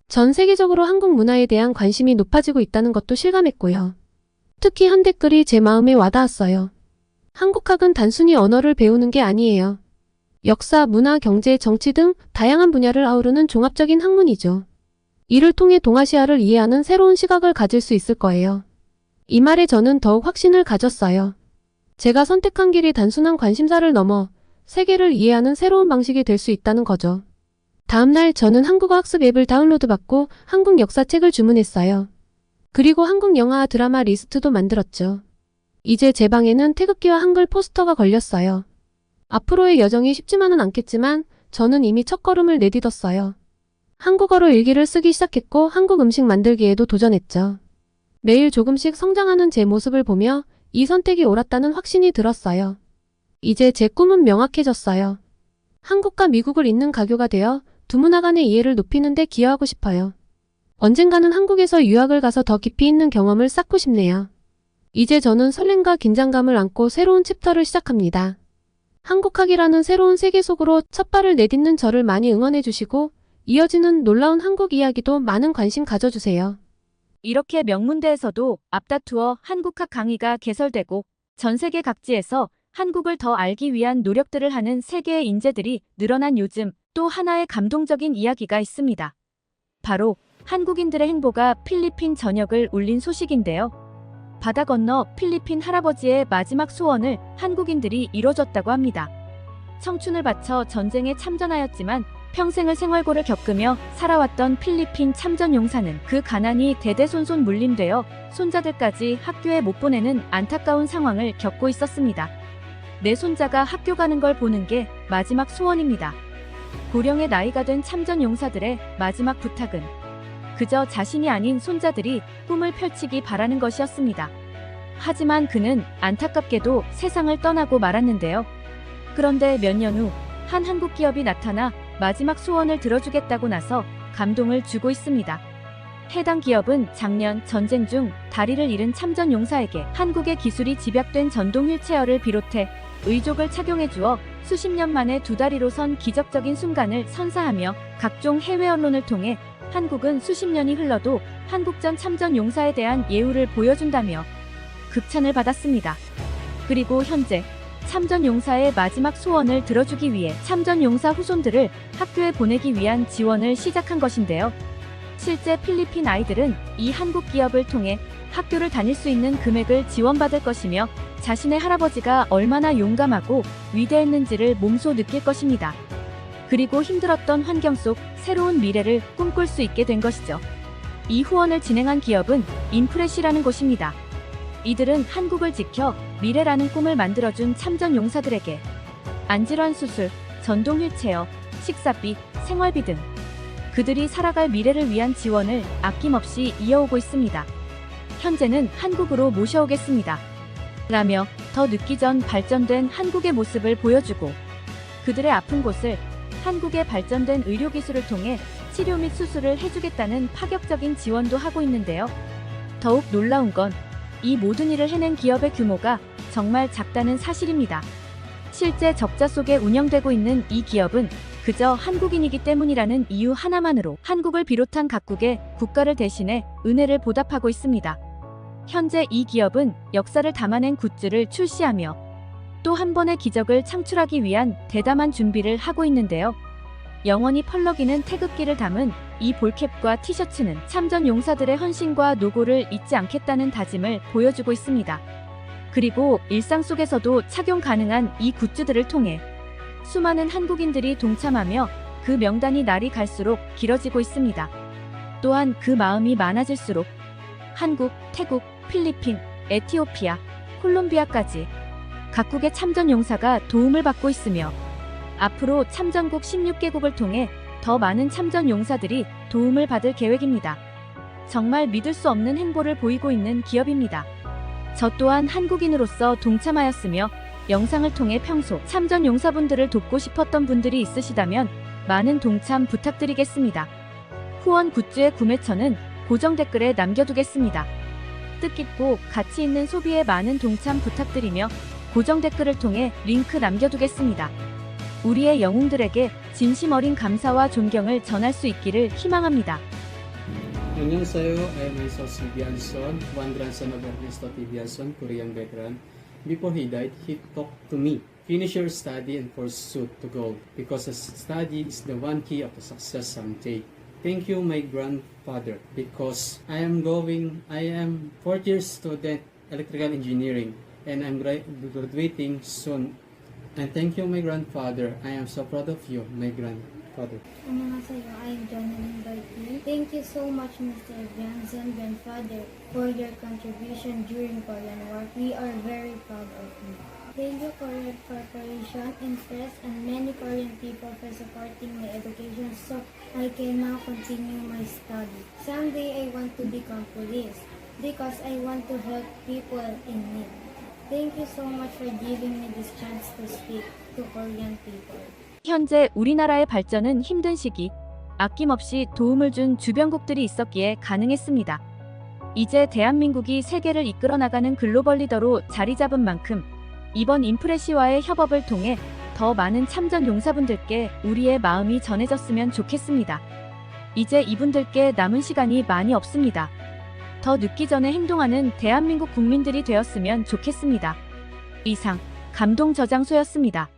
전 세계적으로 한국 문화에 대한 관심이 높아지고 있다는 것도 실감했고요. 특히 한 댓글이 제 마음에 와닿았어요. 한국학은 단순히 언어를 배우는 게 아니에요. 역사, 문화, 경제, 정치 등 다양한 분야를 아우르는 종합적인 학문이죠. 이를 통해 동아시아를 이해하는 새로운 시각을 가질 수 있을 거예요. 이 말에 저는 더욱 확신을 가졌어요. 제가 선택한 길이 단순한 관심사를 넘어 세계를 이해하는 새로운 방식이 될 수 있다는 거죠. 다음날 저는 한국어 학습 앱을 다운로드받고 한국 역사책을 주문했어요. 그리고 한국 영화와 드라마 리스트도 만들었죠. 이제 제 방에는 태극기와 한글 포스터가 걸렸어요. 앞으로의 여정이 쉽지만은 않겠지만 저는 이미 첫걸음을 내딛었어요. 한국어로 일기를 쓰기 시작했고 한국 음식 만들기에도 도전했죠. 매일 조금씩 성장하는 제 모습을 보며 이 선택이 옳았다는 확신이 들었어요. 이제 제 꿈은 명확해졌어요. 한국과 미국을 잇는 가교가 되어 두 문화 간의 이해를 높이는 데 기여하고 싶어요. 언젠가는 한국에서 유학을 가서 더 깊이 있는 경험을 쌓고 싶네요. 이제 저는 설렘과 긴장감을 안고 새로운 챕터를 시작합니다. 한국학이라는 새로운 세계 속으로 첫 발을 내딛는 저를 많이 응원해 주시고 이어지는 놀라운 한국 이야기도 많은 관심 가져주세요. 이렇게 명문대에서도 앞다투어 한국학 강의가 개설되고 전 세계 각지에서 한국을 더 알기 위한 노력들을 하는 세계의 인재들이 늘어난 요즘 또 하나의 감동적인 이야기가 있습니다. 바로 한국인들의 행보가 필리핀 전역을 울린 소식인데요. 바다 건너 필리핀 할아버지의 마지막 소원을 한국인들이 이뤄줬다고 합니다. 청춘을 바쳐 전쟁에 참전하였지만 평생을 생활고를 겪으며 살아왔던 필리핀 참전 용사는 그 가난이 대대손손 물림되어 손자들까지 학교에 못 보내는 안타까운 상황을 겪고 있었습니다. 내 손자가 학교 가는 걸 보는 게 마지막 소원입니다. 고령의 나이가 된 참전 용사들의 마지막 부탁은 그저 자신이 아닌 손자들이 꿈을 펼치기 바라는 것이었습니다. 하지만 그는 안타깝게도 세상을 떠나고 말았는데요. 그런데 몇 년 후 한 한국 기업이 나타나 마지막 소원을 들어주겠다고 나서 감동을 주고 있습니다. 해당 기업은 작년 전쟁 중 다리를 잃은 참전 용사에게 한국의 기술이 집약된 전동 휠체어를 비롯해 의족을 착용해 주어 수십 년 만에 두 다리로 선 기적적인 순간을 선사하며 각종 해외 언론을 통해 한국은 수십 년이 흘러도 한국전 참전 용사에 대한 예우를 보여준다며 극찬을 받았습니다. 그리고 현재 참전 용사의 마지막 소원을 들어주기 위해 참전 용사 후손들을 학교에 보내기 위한 지원을 시작한 것인데요. 실제 필리핀 아이들은 이 한국 기업을 통해 학교를 다닐 수 있는 금액을 지원받을 것이며 자신의 할아버지가 얼마나 용감하고 위대했는지를 몸소 느낄 것입니다. 그리고 힘들었던 환경 속 새로운 미래를 꿈꿀 수 있게 된 것이죠. 이 후원을 진행한 기업은 인프레시라는 곳입니다. 이들은 한국을 지켜 미래라는 꿈을 만들어준 참전 용사들에게 안질환 수술, 전동 휠체어, 식사비, 생활비 등 그들이 살아갈 미래를 위한 지원을 아낌없이 이어오고 있습니다. 현재는 한국으로 모셔오겠습니다. 라며 더 늦기 전 발전된 한국의 모습을 보여주고 그들의 아픈 곳을 한국의 발전된 의료기술을 통해 치료 및 수술을 해주겠다는 파격적인 지원도 하고 있는데요. 더욱 놀라운 건 이 모든 일을 해낸 기업의 규모가 정말 작다는 사실입니다. 실제 적자 속에 운영되고 있는 이 기업은 그저 한국인이기 때문이라는 이유 하나만으로 한국을 비롯한 각국의 국가를 대신해 은혜를 보답하고 있습니다. 현재 이 기업은 역사를 담아낸 굿즈를 출시하며 또 한 번의 기적을 창출하기 위한 대담한 준비를 하고 있는데요. 영원히 펄럭이는 태극기를 담은 이 볼캡과 티셔츠는 참전 용사들의 헌신과 노고를 잊지 않겠다는 다짐을 보여주고 있습니다. 그리고 일상 속에서도 착용 가능한 이 굿즈들을 통해 수많은 한국인들이 동참하며 그 명단이 날이 갈수록 길어지고 있습니다. 또한 그 마음이 많아질수록 한국, 태국, 필리핀, 에티오피아, 콜롬비아까지 각국의 참전 용사가 도움을 받고 있으며 앞으로 참전국 16개국을 통해 더 많은 참전 용사들이 도움을 받을 계획입니다. 정말 믿을 수 없는 행보를 보이고 있는 기업입니다. 저 또한 한국인으로서 동참하였으며 영상을 통해 평소 참전 용사분들을 돕고 싶었던 분들이 있으시다면 많은 동참 부탁드리겠습니다. 후원 굿즈의 구매처는 고정 댓글에 남겨두겠습니다. 뜻깊고 가치 있는 소비에 많은 동참 부탁드리며 고정 댓글을 통해 링크 남겨두겠습니다. 우리의 영웅들에게 진심 어린 감사와 존경을 전할 수 있기를 희망합니다. 안녕하세요. I am myself Si Bianson, one grandson of Ernesto T. Bianson, Korean veteran. Before he died, he talked to me. Finish your study and pursue to gold, because study is the one key of the success someday. Thank you, my grandfather, because I am fourth year student electrical engineering, and I'm graduating soon. And thank you, my grandfather. I am so proud of you, my grandfather. 안녕하세요. I am Jonathan Berkeley. Thank you so much, Mr. Bianson, grandfather, for your contribution during Korean War. We are very proud of you. Thank you, Korean Corporation, Interest, and many Korean people for supporting my education so I can now continue my study. Someday I want to become police because I want to help people in need. Thank you so much for giving me this chance to speak to Korean people. 현재 우리나라의 발전은 힘든 시기, 아낌없이 도움을 준 주변국들이 있었기에 가능했습니다. 이제 대한민국이 세계를 이끌어 나가는 글로벌 리더로 자리 잡은 만큼 이번 인프레시와의 협업을 통해 더 많은 참전 용사분들께 우리의 마음이 전해졌으면 좋겠습니다. 이제 이분들께 남은 시간이 많이 없습니다. 더 늦기 전에 행동하는 대한민국 국민들이 되었으면 좋겠습니다. 이상 감동저장소였습니다.